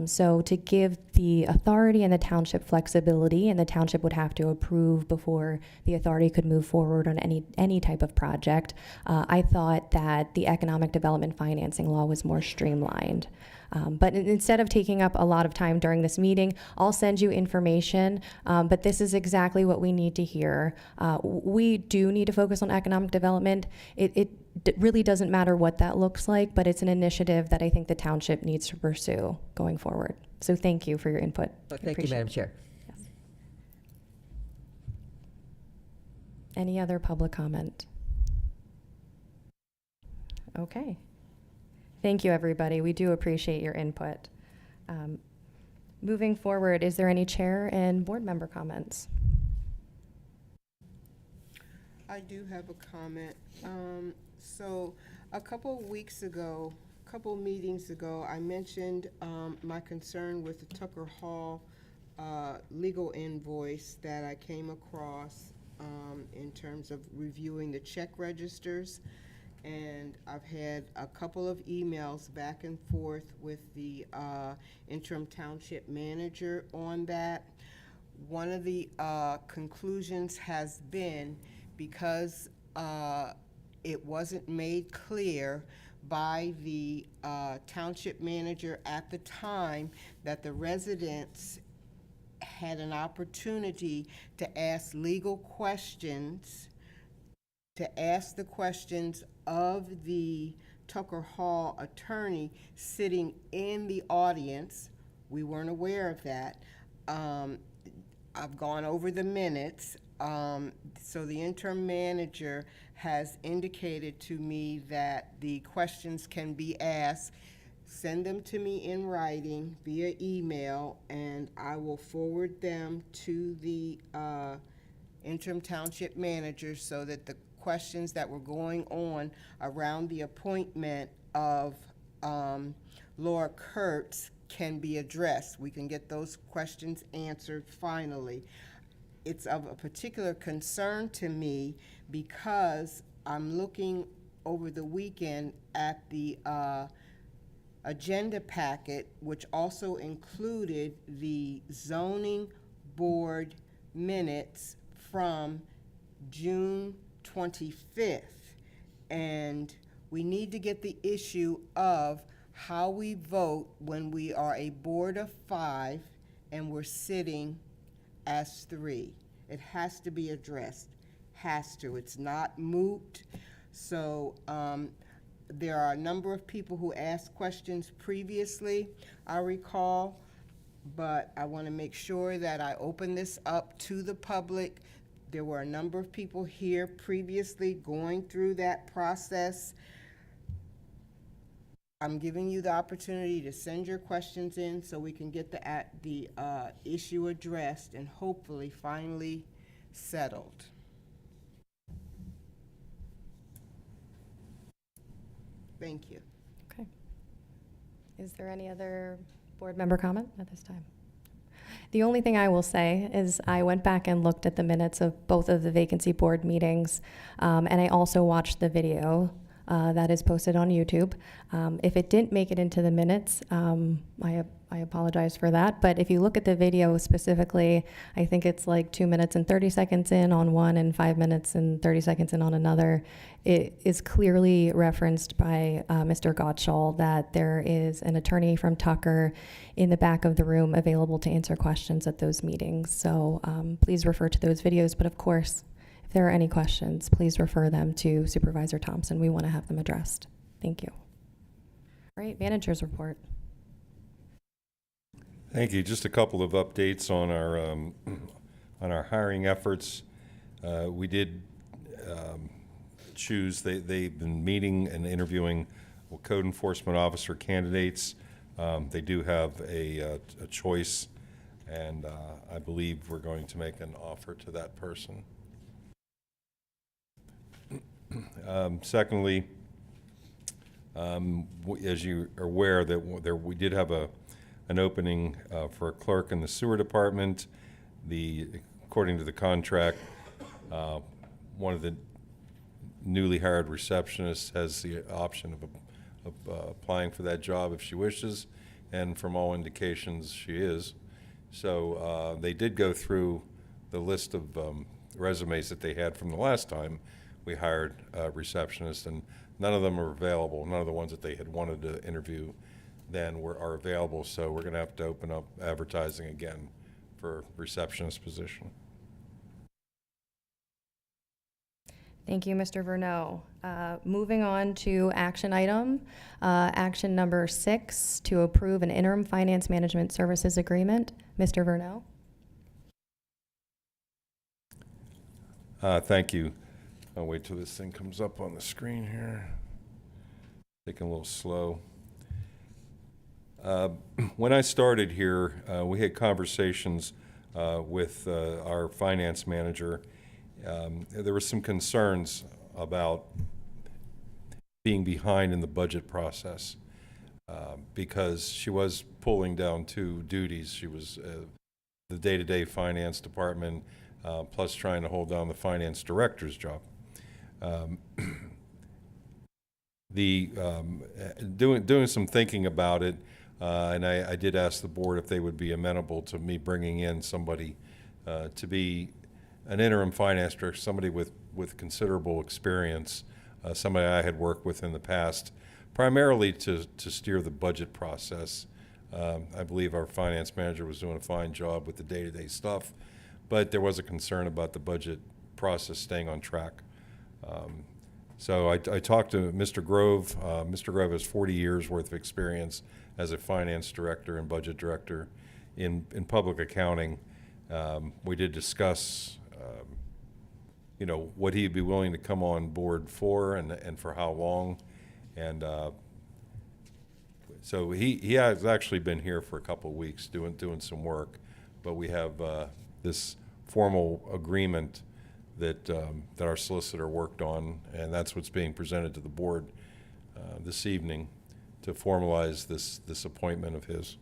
So to give the authority and the township flexibility, and the township would have to approve before the authority could move forward on any type of project, I thought that the Economic Development Financing law was more streamlined. But instead of taking up a lot of time during this meeting, I'll send you information, but this is exactly what we need to hear. We do need to focus on economic development. It really doesn't matter what that looks like, but it's an initiative that I think the township needs to pursue going forward. So thank you for your input. Thank you, Madam Chair. Yes. Any other public comment? Okay. Thank you, everybody. We do appreciate your input. Moving forward, is there any chair and board member comments? I do have a comment. So a couple meetings ago, I mentioned my concern with the Tucker Hall legal invoice that I came across in terms of reviewing the check registers. And I've had a couple of emails back and forth with the interim township manager on that. One of the conclusions has been, because it wasn't made clear by the township manager at the time that the residents had an opportunity to ask legal questions, to ask the questions of the Tucker Hall attorney sitting in the audience. We weren't aware of that. I've gone over the minutes. So the interim manager has indicated to me that the questions can be asked. Send them to me in writing via email, and I will forward them to the interim township manager so that the questions that were going on around the appointment of Laura Kurtz can be addressed. We can get those questions answered finally. It's of a particular concern to me because I'm looking over the weekend at the agenda packet, which also included the zoning board minutes from June 25th. And we need to get the issue of how we vote when we are a board of 5 and we're sitting as 3. It has to be addressed. Has to. It's not moot. So there are a number of people who asked questions previously, I recall, but I want to make sure that I open this up to the public. There were a number of people here previously going through that process. I'm giving you the opportunity to send your questions in so we can get the issue addressed and hopefully finally settled. Thank you. Okay. Is there any other board member comment at this time? The only thing I will say is I went back and looked at the minutes of both of the vacancy board meetings, and I also watched the video that is posted on YouTube. If it didn't make it into the minutes, I apologize for that. But if you look at the video specifically, I think it's like 2 minutes and 30 seconds in on one and 5 minutes and 30 seconds in on another. It is clearly referenced by Mr. Gottschall that there is an attorney from Tucker in the back of the room available to answer questions at those meetings. So please refer to those videos. But of course, if there are any questions, please refer them to Supervisor Thompson. We want to have them addressed. Thank you. All right, manager's report. Thank you. Just a couple of updates on our hiring efforts. We did choose. They've been meeting and interviewing code enforcement officer candidates. They do have a choice, and I believe we're going to make an offer to that person. Secondly, as you are aware, that we did have an opening for a clerk in the sewer department. According to the contract, one of the newly hired receptionists has the option of applying for that job if she wishes, and from all indications she is. So they did go through the list of resumes that they had from the last time we hired a receptionist, and none of them are available. None of the ones that they had wanted to interview then are available, so we're going to have to open up advertising again for receptionist position. Thank you, Mr. Verneau. Moving on to action item, action number 6, to approve an interim finance management services agreement. Mr. Verneau. Thank you. I'll wait till this thing comes up on the screen here. Taking a little slow. When I started here, we had conversations with our finance manager. There were some concerns about being behind in the budget process because she was pulling down 2 duties. She was the day-to-day finance department plus trying to hold down the finance director's job. Doing some thinking about it, and I did ask the board if they would be amenable to me bringing in somebody to be an interim finance director, somebody with considerable experience, somebody I had worked with in the past, primarily to steer the budget process. I believe our finance manager was doing a fine job with the day-to-day stuff, but there was a concern about the budget process staying on track. So I talked to Mr. Grove. Mr. Grove has 40 years worth of experience as a finance director and budget director in public accounting. We did discuss what he'd be willing to come on board for and for how long. And so he has actually been here for a couple of weeks doing some work, but we have this formal agreement that our solicitor worked on, and that's what's being presented to the board this evening to formalize this appointment of his.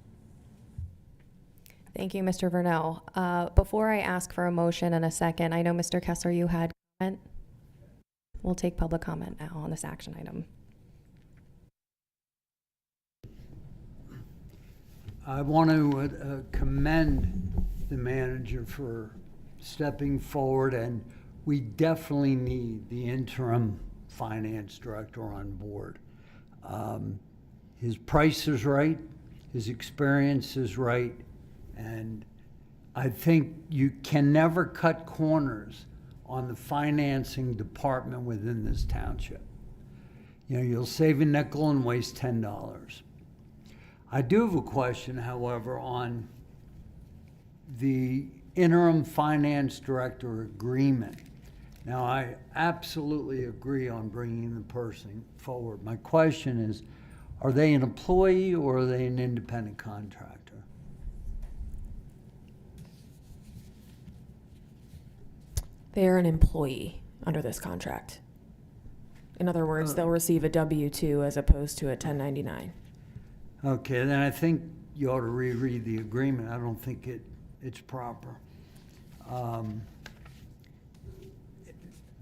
Thank you, Mr. Verneau. Before I ask for a motion and a second, I know Mr. Kessler, you had comment. We'll take public comment now on this action item. I want to commend the manager for stepping forward, and we definitely need the interim finance director on board. His price is right, his experience is right, and I think you can never cut corners on the financing department within this township. You'll save a nickel and waste $10. I do have a question, however, on the interim finance director agreement. Now, I absolutely agree on bringing the person forward. My question is, are they an employee or are they an independent contractor? They're an employee under this contract. In other words, they'll receive a W-2 as opposed to a 1099. Okay, then I think you ought to reread the agreement. I don't think it's proper.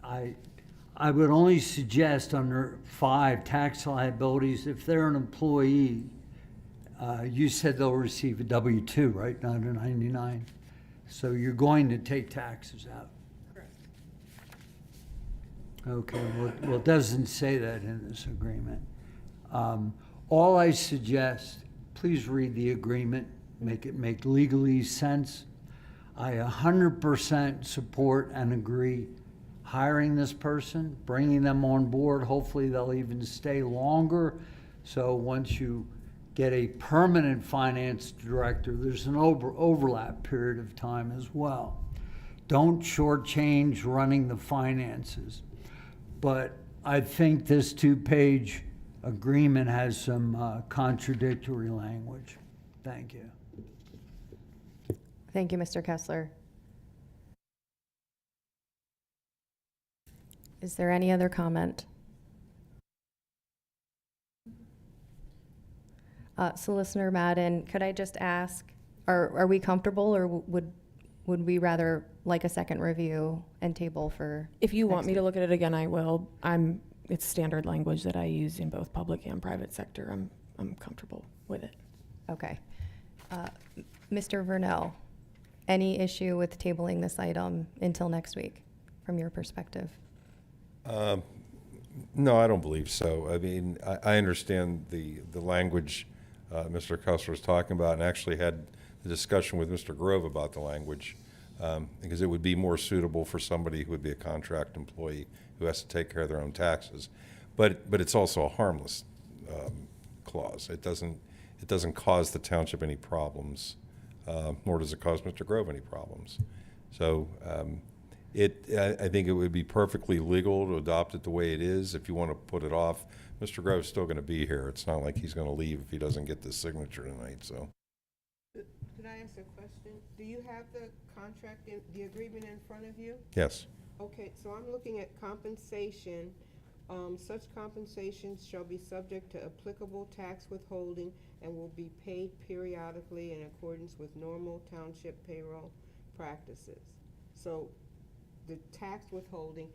I would only suggest under 5 tax liabilities, if they're an employee, you said they'll receive a W-2, right, not a 99? So you're going to take taxes out. Correct. Okay, well, it doesn't say that in this agreement. All I suggest, please read the agreement, make it make legally sense. I 100% support and agree hiring this person, bringing them on board. Hopefully they'll even stay longer. So once you get a permanent finance director, there's an overlap period of time as well. Don't shortchange running the finances. But I think this 2-page agreement has some contradictory language. Thank you. Thank you, Mr. Kessler. Is there any other comment? Solicitor Madden, could I just ask, are we comfortable, or would we rather like a second review and table for? If you want next me to week? look at it again, I will. It's standard language that I use in both public and private sector. I'm comfortable with it. Okay. Mr. Vernell, any issue with tabling this item until next week, from your perspective? No, I don't believe so. I mean, I understand the language Mr. Kessler was talking about, and actually had the discussion with Mr. Grove about the language, because it would be more suitable for somebody who would be a contract employee who has to take care of their own taxes. But it's also a harmless clause. It doesn't cause the township any problems, nor does it cause Mr. Grove any problems. So I think it would be perfectly legal to adopt it the way it is. If you want to put it off, Mr. Grove's still going to be here. It's not like he's going to leave if he doesn't get this signature tonight, so. Could I ask a question? Do you have the contract, the agreement in front of you? Yes. Okay, so I'm looking at compensation. Such compensations shall be subject to applicable tax withholding and will be paid periodically in accordance with normal township payroll practices. So the tax withholding,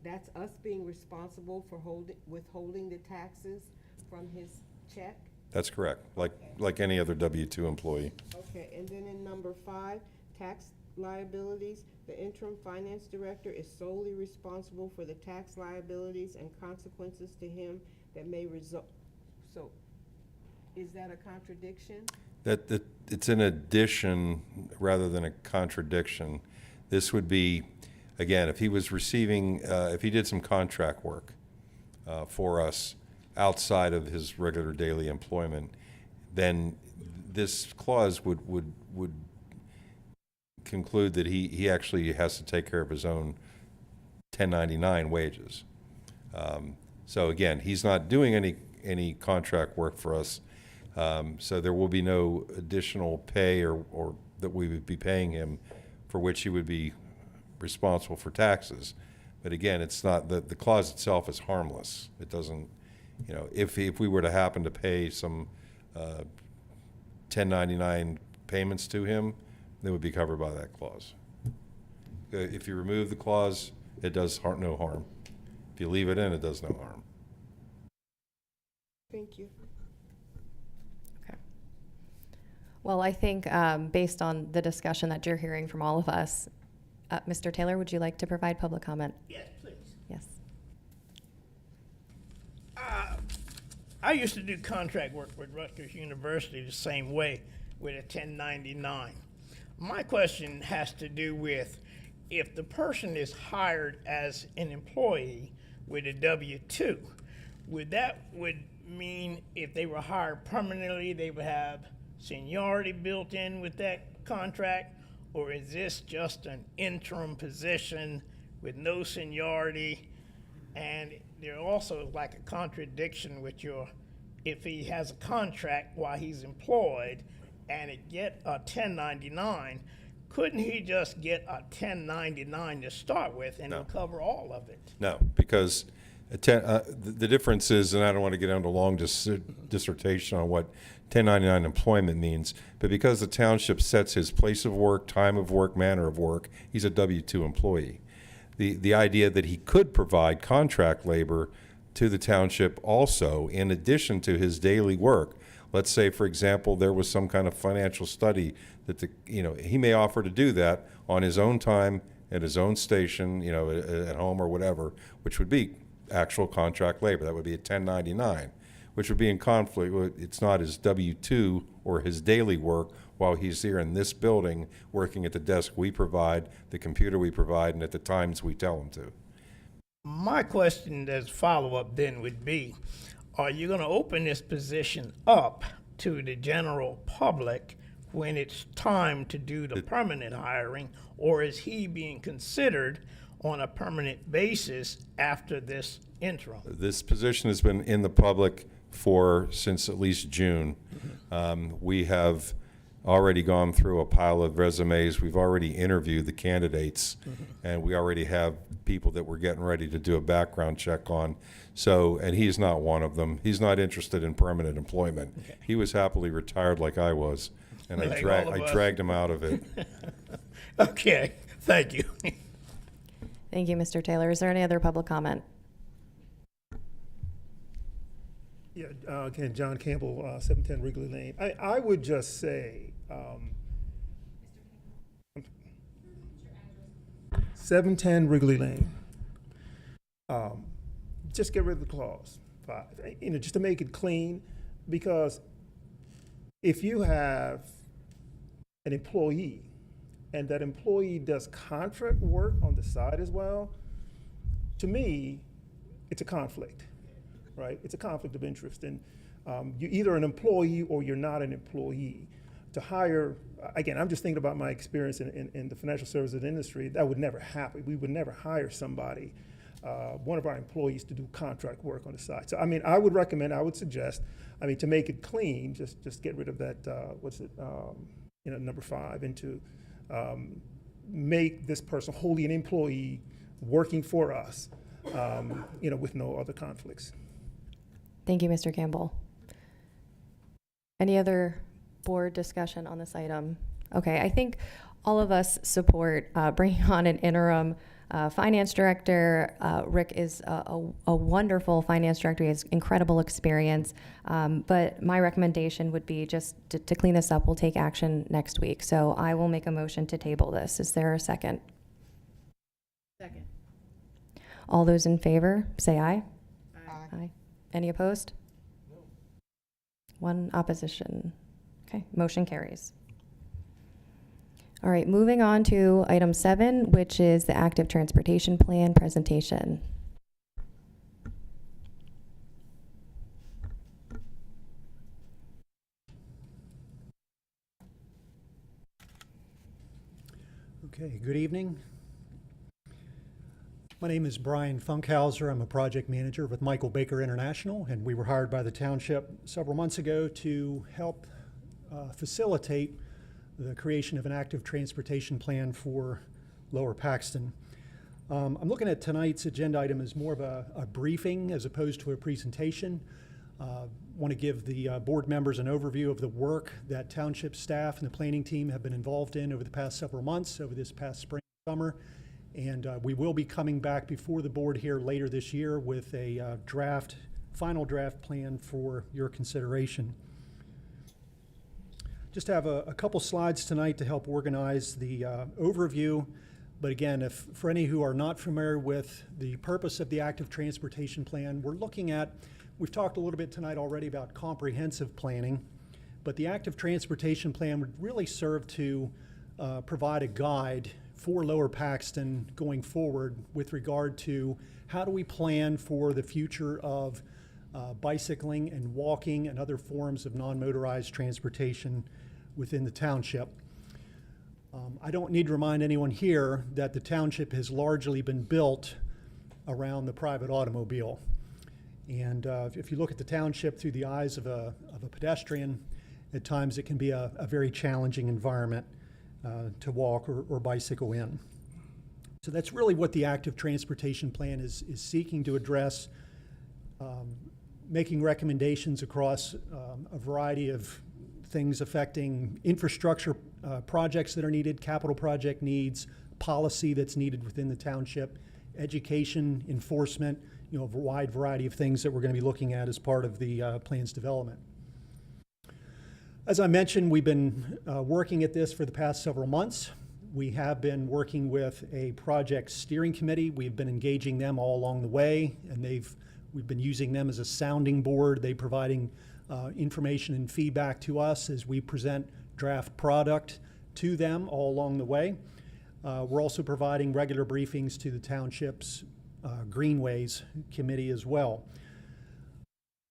that's us being responsible for withholding the taxes from his check? That's correct, like any other W-2 employee. Okay, and then in number 5, tax liabilities, the interim finance director is solely responsible for the tax liabilities and consequences to him that may result. So, is that a contradiction? That it's an addition rather than a contradiction. This would be, again, if he was receiving, if he did some contract work for us outside of his regular daily employment, then this clause would conclude that he actually has to take care of his own 1099 wages. So again, he's not doing any contract work for us, so there will be no additional pay or that we would be paying him for which he would be responsible for taxes. But again, it's not, the clause itself is harmless. It doesn't, you know, if we were to happen to pay some 1099 payments to him, they would be covered by that clause. If you remove the clause, it does no harm. If you leave it in, it does no harm. Thank you. Okay. Well, I think based on the discussion that you're hearing from all of us, Mr. Taylor, would you like to provide public comment? Yes, please. Yes. I used to do contract work with Rutgers University the same way with a 1099. My question has to do with if the person is hired as an employee with a W-2, would mean if they were hired permanently, they would have seniority built in with that contract? Or is this just an interim position with no seniority? And there also like a contradiction with if he has a contract while he's employed and get a 1099, couldn't he just get a 1099 to start with and it'll cover all of it? No, because The difference is, and I don't want to get into a long dissertation on what 1099 employment means, but because the township sets his place of work, time of work, manner of work, he's a W-2 employee. The idea that he could provide contract labor to the township also, in addition to his daily work. Let's say, for example, there was some kind of financial study that he may offer to do that on his own time at his own station, at home or whatever, which would be actual contract labor. That would be a 1099, which would be in conflict. It's not his W-2 or his daily work while he's here in this building working at the desk we provide, the computer we provide, and at the times we tell him to. My question as follow-up then would be, are you going to open this position up to the general public when it's time to do the permanent hiring, or is he being considered on a permanent basis after this interim? This position has been in the public since at least June. We have already gone through a pile of resumes. We've already interviewed the candidates, and we already have people that we're getting ready to do a background check on. So, and he's not one of them. He's not interested in permanent employment. Okay. He was happily retired like I was, and I dragged him out of it. Okay, thank you. Thank you, Mr. Taylor. Is there any other public comment? Yeah, again, John Campbell, 710 Wrigley Lane. I would just say, 710 Wrigley Lane. Just get rid of the clause 5, just to make it clean, because if you have an employee and that employee does contract work on the side as well, to me, it's a conflict. Right? It's a conflict of interest. And you're either an employee or you're not an employee. To hire, again, I'm just thinking about my experience in the financial services industry, that would never happen. We would never hire somebody, one of our employees, to do contract work on the side. So, I would suggest, to make it clean, just get rid of that, number 5, and to make this person wholly an employee working for us, with no other conflicts. Thank you, Mr. Campbell. Any other board discussion on this item? Okay, I think all of us support bringing on an interim finance director. Rick is a wonderful finance director. He has incredible experience. But my recommendation would be just to clean this up. We'll take action next week. So I will make a motion to table this. Is there a second? Second. All those in favor, say aye. Aye. Aye. Any opposed? No. One opposition. Okay, motion carries. All right, moving on to item 7, which is the active transportation plan presentation. Okay, good evening. My name is Brian Funkhauser. I'm a project manager with Michael Baker International, and we were hired by the township several months ago to help facilitate the creation of an active transportation plan for Lower Paxton. I'm looking at tonight's agenda item as more of a briefing as opposed to a presentation. Want to give the board members an overview of the work that township staff and the planning team have been involved in over the past several months, over this past spring and summer. And we will be coming back before the board here later this year with a final draft plan for your consideration. Just have a couple slides tonight to help organize the overview. But again, for any who are not familiar with the purpose of the active transportation plan, we've talked a little bit tonight already about comprehensive planning, but the active transportation plan would really serve to provide a guide for Lower Paxton going forward with regard to how do we plan for the future of bicycling and walking and other forms of non-motorized transportation within the township. I don't need to remind anyone here that the township has largely been built around the private automobile. And if you look at the township through the eyes of a pedestrian, at times it can be a very challenging environment to walk or bicycle in. So that's really what the active transportation plan is seeking to address, making recommendations across a variety of things affecting infrastructure projects that are needed, capital project needs, policy that's needed within the township, education, enforcement, a wide variety of things that we're going to be looking at as part of the plan's development. As I mentioned, we've been working at this for the past several months. We have been working with a project steering committee. We've been engaging them all along the way, and we've been using them as a sounding board. They're providing information and feedback to us as we present draft product to them all along the way. We're also providing regular briefings to the township's Greenways Committee as well.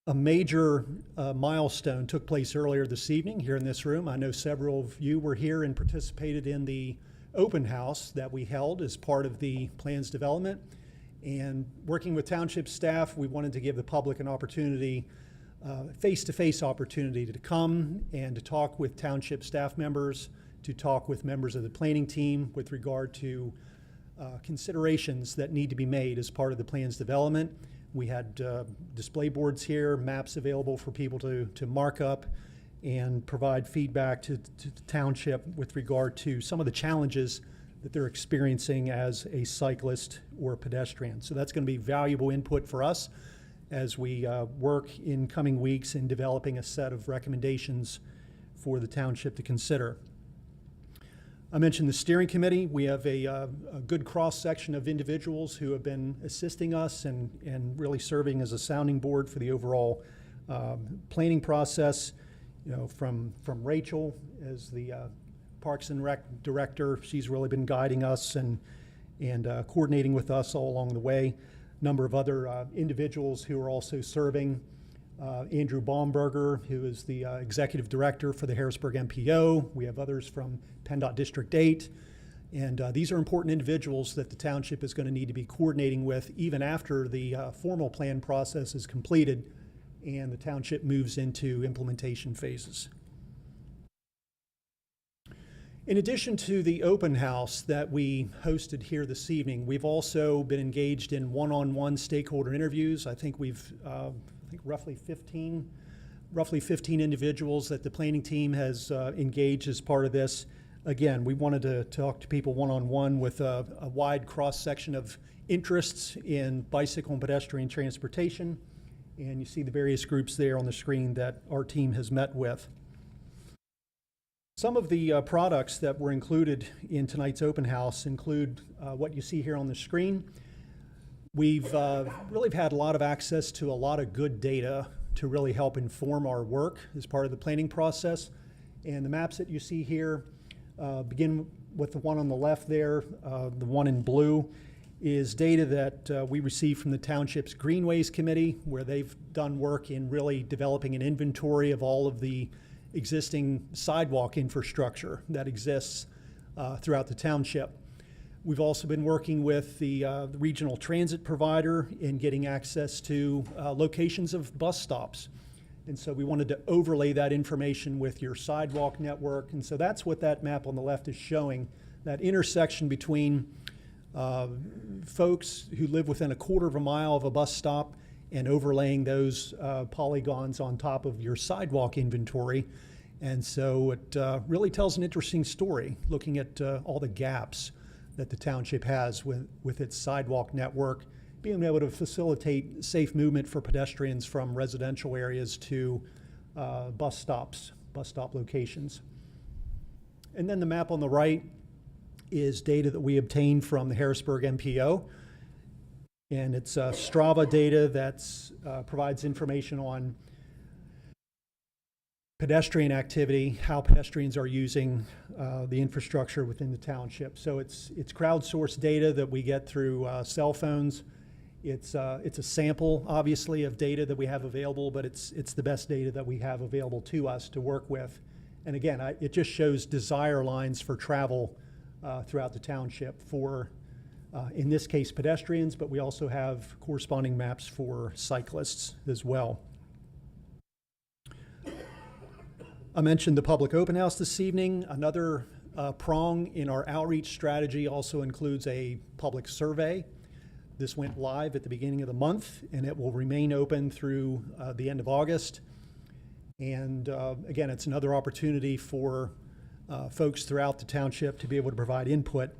A major milestone took place earlier this evening here in this room. I know several of you were here and participated in the open house that we held as part of the plan's development. And working with township staff, we wanted to give the public an opportunity, face-to-face opportunity to come and to talk with township staff members, to talk with members of the planning team with regard to considerations that need to be made as part of the plan's development. We had display boards here, maps available for people to mark up and provide feedback to the township with regard to some of the challenges that they're experiencing as a cyclist or a pedestrian. So that's going to be valuable input for us as we work in coming weeks in developing a set of recommendations for the township to consider. I mentioned the steering committee. We have a good cross-section of individuals who have been assisting us and really serving as a sounding board for the overall planning process. From Rachel as the Parks and Rec director, she's really been guiding us and coordinating with us all along the way. A number of other individuals who are also serving. Andrew Baumberger, who is the executive director for the Harrisburg MPO. We have others from PennDOT District 8. And these are important individuals that the township is going to need to be coordinating with even after the formal plan process is completed and the township moves into implementation phases. In addition to the open house that we hosted here this evening, we've also been engaged in one-on-one stakeholder interviews. I think we've roughly 15 individuals that the planning team has engaged as part of this. Again, we wanted to talk to people one-on-one with a wide cross-section of interests in bicycle and pedestrian transportation. And you see the various groups there on the screen that our team has met with. Some of the products that were included in tonight's open house include what you see here on the screen. We've really had a lot of access to a lot of good data to really help inform our work as part of the planning process. And the maps that you see here begin with the one on the left there. The one in blue is data that we received from the township's Greenways Committee, where they've done work in really developing an inventory of all of the existing sidewalk infrastructure that exists throughout the township. We've also been working with the regional transit provider in getting access to locations of bus stops. And so we wanted to overlay that information with your sidewalk network. And so that's what that map on the left is showing, that intersection between folks who live within a quarter of a mile of a bus stop and overlaying those polygons on top of your sidewalk inventory. And so it really tells an interesting story, looking at all the gaps that the township has with its sidewalk network, being able to facilitate safe movement for pedestrians from residential areas to bus stop locations. And then the map on the right is data that we obtained from the Harrisburg MPO. And it's Strava data that provides information on pedestrian activity, how pedestrians are using the infrastructure within the township. So it's crowdsourced data that we get through cell phones. It's a sample, obviously, of data that we have available, but it's the best data that we have available to us to work with. And again, it just shows desire lines for travel throughout the township for, in this case, pedestrians, but we also have corresponding maps for cyclists as well. I mentioned the public open house this evening. Another prong in our outreach strategy also includes a public survey. This went live at the beginning of the month, and it will remain open through the end of August. And again, it's another opportunity for folks throughout the township to be able to provide input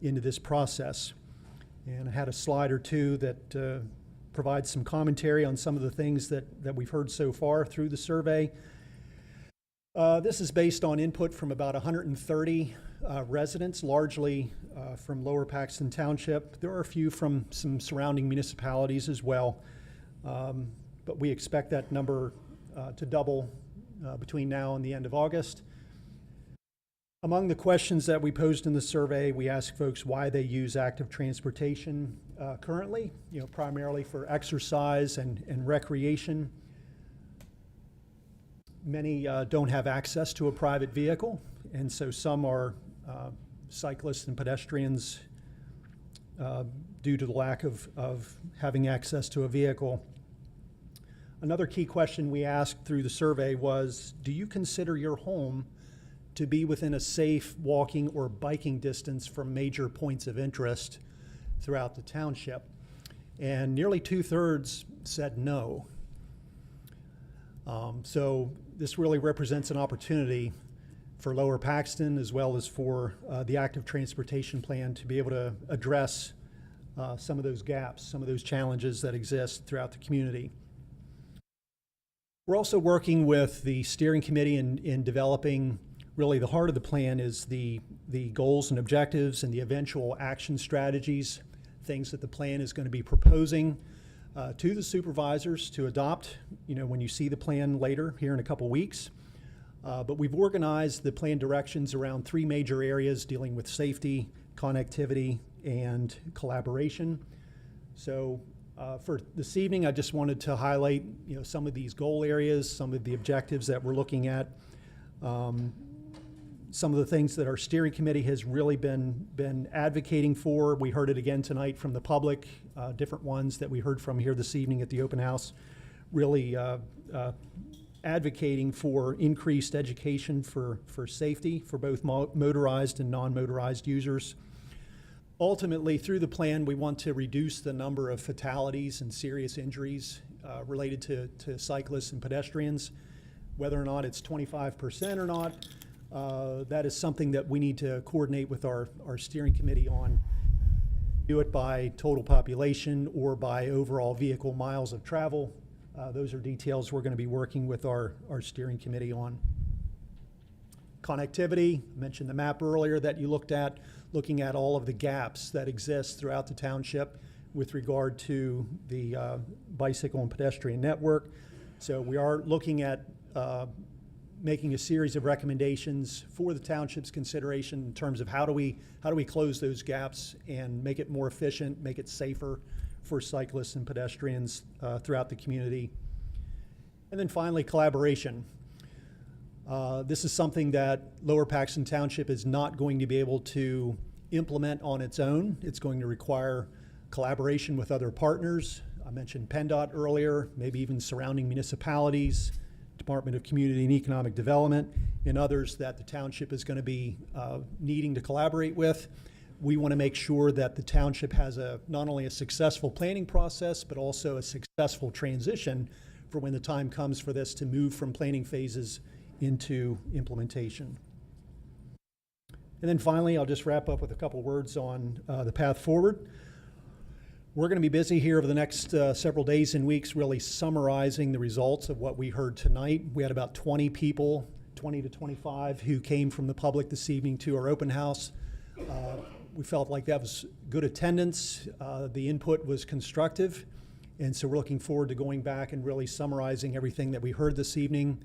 into this process. And I had a slide or two that provides some commentary on some of the things that we've heard so far through the survey. This is based on input from about 130 residents, largely from Lower Paxton Township. There are a few from some surrounding municipalities as well, but we expect that number to double between now and the end of August. Among the questions that we posed in the survey, we asked folks why they use active transportation currently, primarily for exercise and recreation. Many don't have access to a private vehicle, and so some are cyclists and pedestrians due to the lack of having access to a vehicle. Another key question we asked through the survey was, do you consider your home to be within a safe walking or biking distance from major points of interest throughout the township? And nearly 2/3 said no. So this really represents an opportunity for Lower Paxton as well as for the active transportation plan to be able to address some of those gaps, some of those challenges that exist throughout the community. We're also working with the steering committee in developing, really the heart of the plan is the goals and objectives and the eventual action strategies, things that the plan is going to be proposing to the supervisors to adopt, when you see the plan later here in a couple weeks. But we've organized the plan directions around 3 major areas dealing with safety, connectivity, and collaboration. So for this evening, I just wanted to highlight, some of these goal areas, some of the objectives that we're looking at, some of the things that our steering committee has really been advocating for. We heard it again tonight from the public, different ones that we heard from here this evening at the open house, really advocating for increased education for safety for both motorized and non-motorized users. Ultimately, through the plan, we want to reduce the number of fatalities and serious injuries related to cyclists and pedestrians. Whether or not it's 25% or not, that is something that we need to coordinate with our steering committee on. Do it by total population or by overall vehicle miles of travel. Those are details we're going to be working with our steering committee on. Connectivity, I mentioned the map earlier that you looked at, looking at all of the gaps that exist throughout the township with regard to the bicycle and pedestrian network. So we are looking at making a series of recommendations for the township's consideration in terms of how do we close those gaps and make it more efficient, make it safer for cyclists and pedestrians throughout the community. And then finally, collaboration. This is something that Lower Paxton Township is not going to be able to implement on its own. It's going to require collaboration with other partners. I mentioned PennDOT earlier, maybe even surrounding municipalities, Department of Community and Economic Development, and others that the township is going to be needing to collaborate with. We want to make sure that the township has not only a successful planning process, but also a successful transition for when the time comes for this to move from planning phases into implementation. And then finally, I'll just wrap up with a couple words on the path forward. We're going to be busy here over the next several days and weeks really summarizing the results of what we heard tonight. We had about 20 people, 20 to 25, who came from the public this evening to our open house. We felt like that was good attendance. The input was constructive. And so we're looking forward to going back and really summarizing everything that we heard this evening.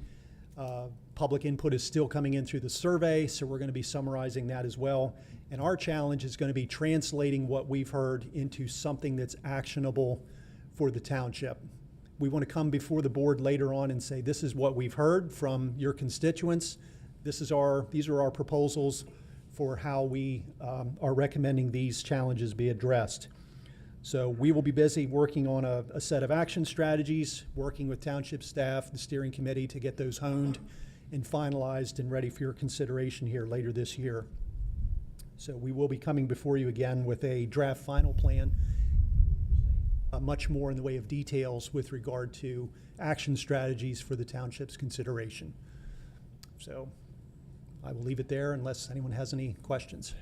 Public input is still coming in through the survey, so we're going to be summarizing that as well. And our challenge is going to be translating what we've heard into something that's actionable for the township. We want to come before the board later on and say, this is what we've heard from your constituents. These are our proposals for how we are recommending these challenges be addressed. So we will be busy working on a set of action strategies, working with township staff, the steering committee to get those honed and finalized and ready for your consideration here later this year. So we will be coming before you again with a draft final plan, much more in the way of details with regard to action strategies for the township's consideration. So I will leave it there unless anyone has any questions.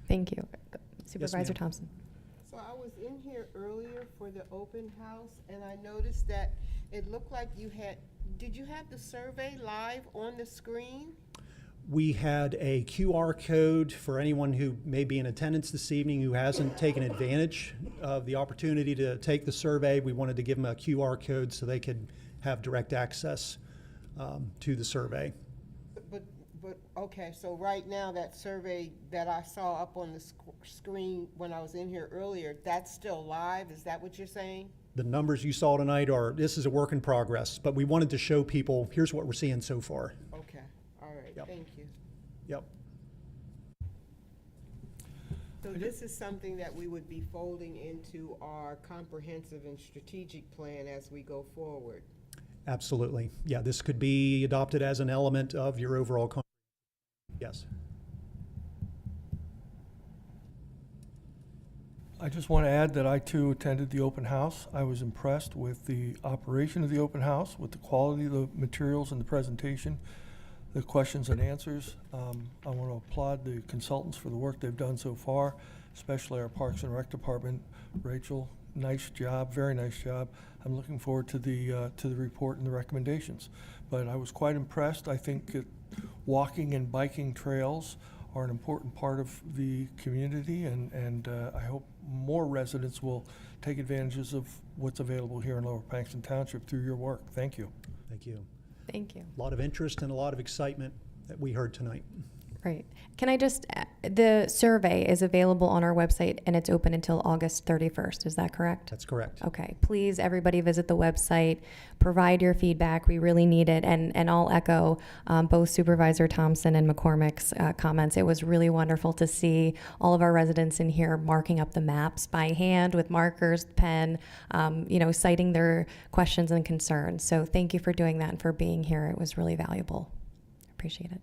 Thank you. Supervisor ma'am. Thompson. So I was in here earlier for the open house, and I noticed that it looked like did you have the survey live on the screen? We had a QR code for anyone who may be in attendance this evening who hasn't taken advantage of the opportunity to take the survey. We wanted to give them a QR code so they could have direct access to the survey. But okay, so right now, that survey that I saw up on the screen when I was in here earlier, that's still live? Is that what you're saying? The numbers you saw tonight this is a work in progress, but we wanted to show people, here's what we're seeing so far. Okay, all right, Yep. thank you. Yep. So this is something that we would be folding into our comprehensive and strategic plan as we go forward? Absolutely. Yeah, this could be adopted as an element of your overall yes. I just want to add that I too attended the open house. I was impressed with the operation of the open house, with the quality of the materials and the presentation, the questions and answers. I want to applaud the consultants for the work they've done so far, especially our Parks and Rec Department. Rachel, nice job, very nice job. I'm looking forward to the report and the recommendations. But I was quite impressed. I think that walking and biking trails are an important part of the community, and I hope more residents will take advantages of what's available here in Lower Paxton Township through your work. Thank you. Thank you. Thank you. A lot of interest and a lot of excitement that we heard tonight. Right. Can I just, the survey is available on our website and it's open until August 31st. Is that correct? That's correct. Okay. Please, everybody visit the website, provide your feedback. We really need it. And I'll echo both Supervisor Thompson and McCormick's comments. It was really wonderful to see all of our residents in here marking up the maps by hand with markers, pen, citing their questions and concerns. So thank you for doing that and for being here. It was really valuable. Appreciate it.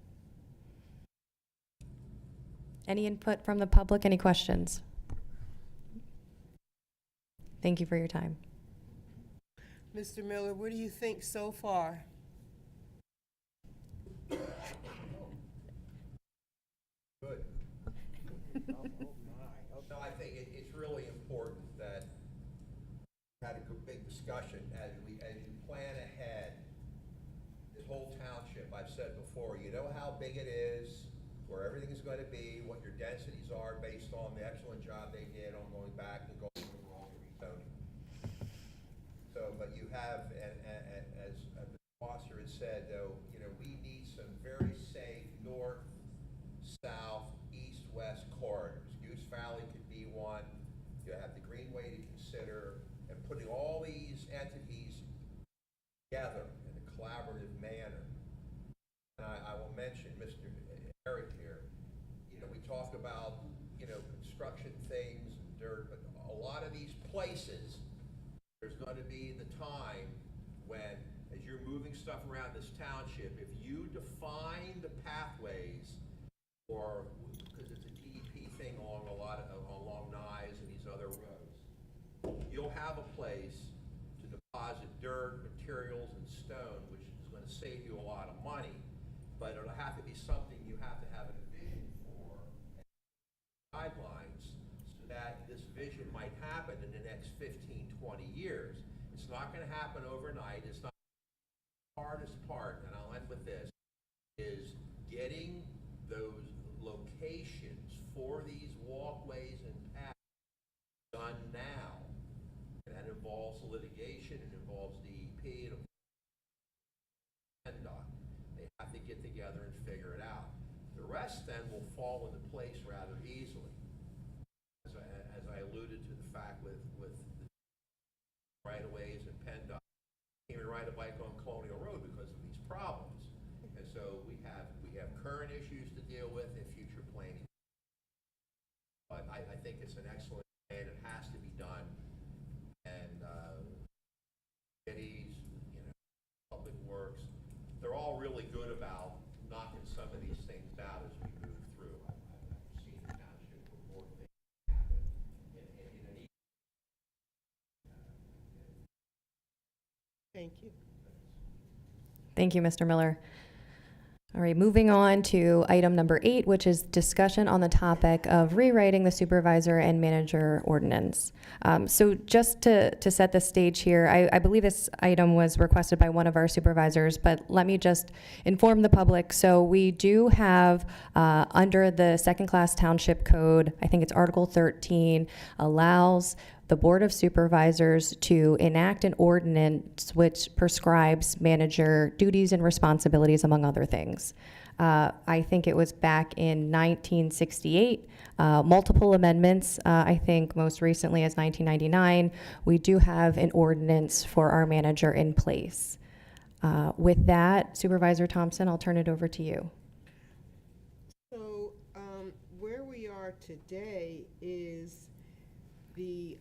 Any input from the public? Any questions? Thank you for your time. Mr. Miller, what do you think so far? Good. No, I think it's really important that we had a big discussion as you plan ahead. This whole township, I've said before, you know how big it is, where everything is going to be, what your densities are based on the excellent job they did on going back and going overall to rezoning. So, but you have, as the Foster has said, though, we need some very safe north, south, east, west corridors. Goose Valley could be one. You have the Greenway to consider, and putting all these entities together in a collaborative manner. And I will mention Mr. Eric here. We talk about, construction things and dirt, but a lot of these places, there's going to be the time when, as you're moving stuff around this township, if you define the pathways, or because it's a DEP thing along along Nyes and these other roads, you'll have a place to deposit dirt, materials, and stone, which is going to save you a lot of money. But it'll have to be something you have to have a vision for, and guidelines, so that this vision might happen in the next 15, 20 years. It's not going to happen overnight. It's not the hardest part, and I'll end with this, is getting those locations for these walkways and paths done now. And that involves litigation, it involves DEP, it involves PennDOT. They have to get together and figure it out. The rest then will fall into place rather easily. As I alluded to the fact with the right-of-ways and PennDOT, can't even ride a bike on Colonial Road because of these problems. And so we have current issues to deal with and future planning. But I think it's an excellent plan. It has to be done. And cities, Public Works, they're all really really good about knocking some of these things out as we move through. I've seen the township before things happen in an Thank you. Thank you, Mr. Miller. All right, moving on to item number 8, which is discussion on the topic of rewriting the supervisor and manager ordinance. So just to set the stage here, I believe this item was requested by one of our supervisors, but let me just inform the public. So we do have, under the second class township code, I think it's Article 13, allows the Board of Supervisors to enact an ordinance which prescribes manager duties and responsibilities, among other things. I think it was back in 1968, multiple amendments, I think most recently as 1999. We do have an ordinance for our manager in place. With that, Supervisor Thompson, I'll turn it over to you. So, where we are today is the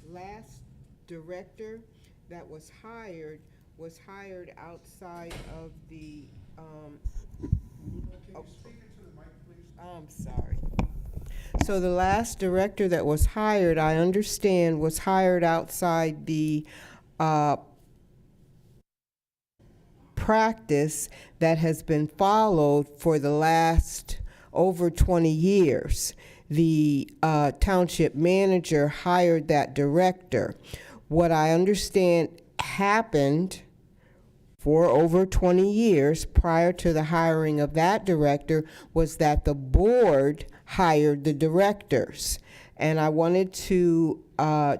last director that was hired outside of the, I'm sorry. So the last director that was hired, I understand, was hired outside the practice that has been followed for the last over 20 years. The township manager hired that director. What I understand happened for over 20 years prior to the hiring of that director was that the board hired the directors. And I wanted to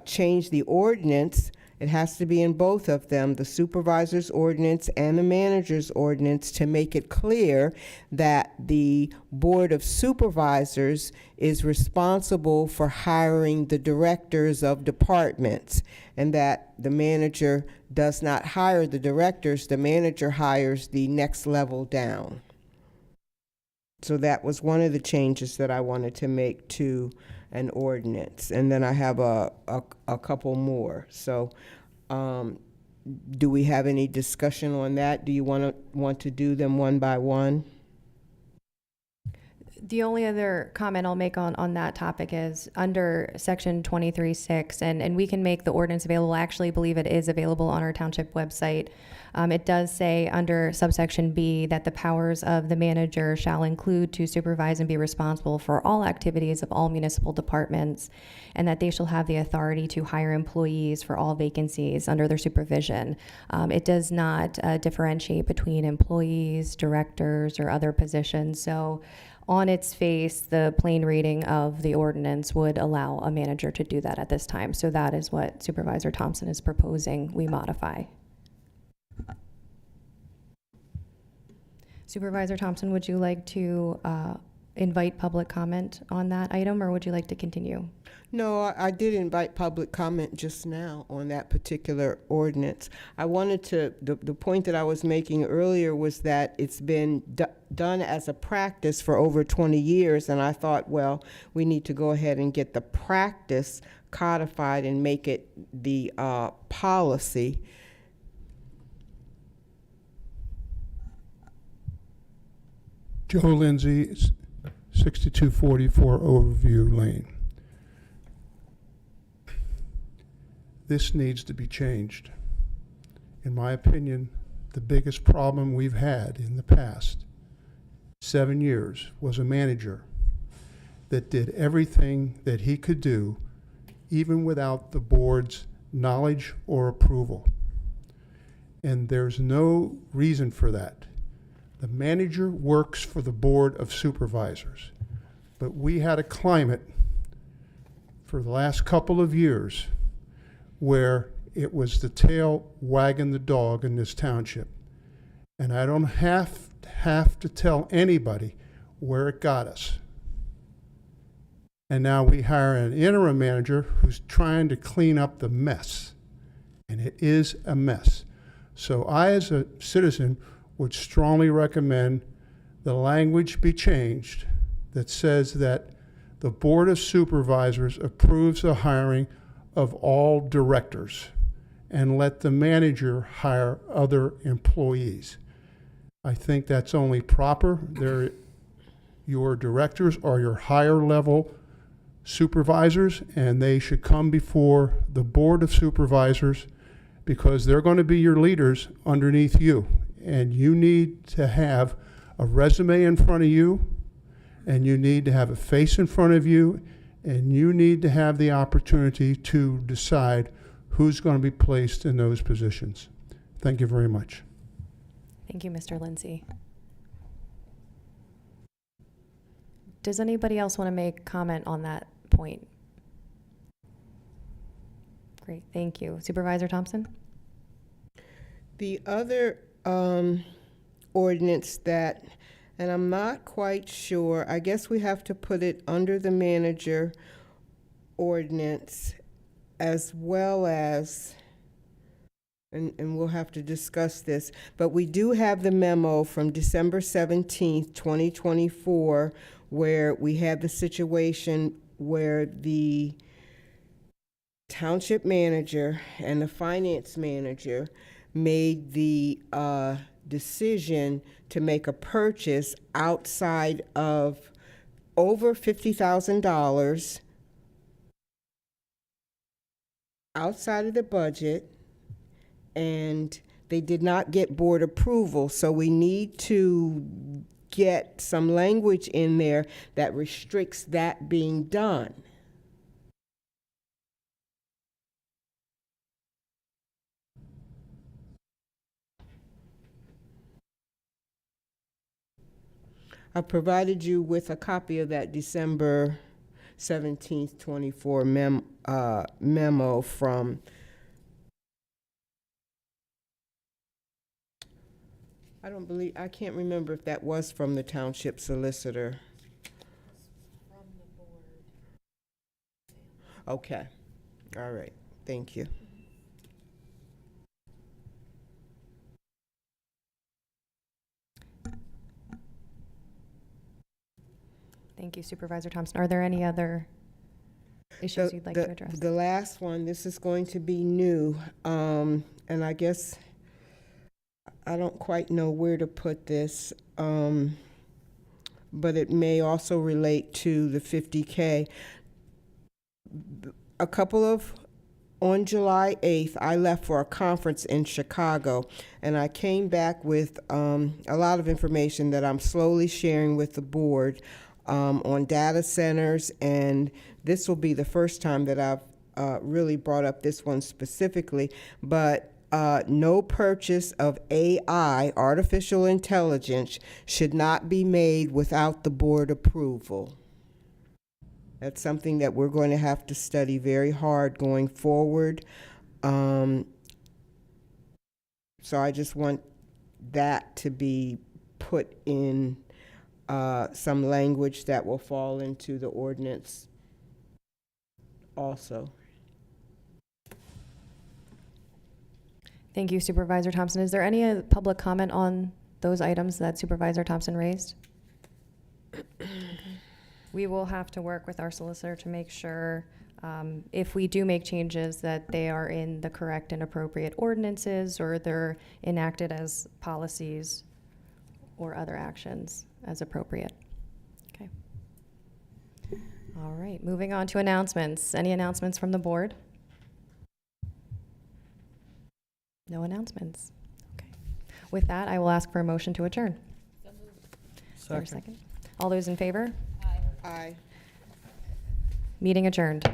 change the ordinance. It has to be in both of them, the supervisor's ordinance and the manager's ordinance, to make it clear that the Board of Supervisors is responsible for hiring the directors of departments, and that the manager does not hire the directors, the manager hires the next level down. So that was one of the changes that I wanted to make to an ordinance. And then I have a couple more. So do we have any discussion on that? Do you want to do them one by one? The only other comment I'll make on that topic is under section 23.6, and we can make the ordinance available. I actually believe it is available on our township website. It does say under subsection B that the powers of the manager shall include to supervise and be responsible for all activities of all municipal departments, and that they shall have the authority to hire employees for all vacancies under their supervision. It does not differentiate between employees, directors, or other positions. So on its face, the plain reading of the ordinance would allow a manager to do that at this time. So that is what Supervisor Thompson is proposing we modify. Supervisor Thompson, would you like to invite public comment on that item, or would you like to continue? No, I did invite public comment just now on that particular ordinance. I wanted to, the point that I was making earlier was that it's been done as a practice for over 20 years, and I thought, well, we need to go ahead and get the practice codified and make it the policy. Joe Lindsay, 6244 Overview Lane. This needs to be changed. In my opinion, the biggest problem we've had in the past 7 years was a manager that did everything that he could do, even without the board's knowledge or approval. And there's no reason for that. The manager works for the Board of Supervisors, but we had a climate for the last couple of years where it was the tail wagging the dog in this township. And I don't have to tell anybody where it got us. And now we hire an interim manager who's trying to clean up the mess. And it is a mess. So I, as a citizen, would strongly recommend the language be changed that says that the Board of Supervisors approves the hiring of all directors and let the manager hire other employees. I think that's only proper. Your directors are your higher level supervisors, and they should come before the Board of Supervisors because they're going to be your leaders underneath you. And you need to have a resume in front of you, and you need to have a face in front of you, and you need to have the opportunity to decide who's going to be placed in those positions. Thank you very much. Thank you, Mr. Lindsay. Does anybody else want to make comment on that point? Great, thank you. Supervisor Thompson? The other ordinance that, and I'm not quite sure, I guess we have to put it under the manager ordinance as well as, and we'll have to discuss this, but we do have the memo from December 17th, 2024, where we had the situation where the township manager and the finance manager made the decision to make a purchase outside of over $50,000 outside of the budget, and they did not get board approval. So we need to get some language in there that restricts that being done. I provided you with a copy of that December 17th, 24 memo from I can't remember if that was from the township solicitor. Okay, all right, thank you. Thank you, Supervisor Thompson. Are there any other issues you'd like to address? The last one, this is going to be new, and I guess I don't quite know where to put this, but it may also relate to the 50K. On July 8th, I left for a conference in Chicago, and I came back with a lot of information that I'm slowly sharing with the board on data centers, and this will be the first time that I've really brought up this one specifically, but no purchase of AI, artificial intelligence, should not be made without the board approval. That's something that we're going to have to study very hard going forward. So I just want that to be put in some language that will fall into the ordinance also. Thank you, Supervisor Thompson. Is there any public comment on those items that Supervisor Thompson raised? Okay. We will have to work with our solicitor to make sure if we do make changes that they are in the correct and appropriate ordinances, or they're enacted as policies or other actions as appropriate. Okay. All right, moving on to announcements. Any announcements from the board? No announcements. Okay. With that, I will ask for a motion to adjourn. Is there a second? All those in favor? Aye. Meeting adjourned.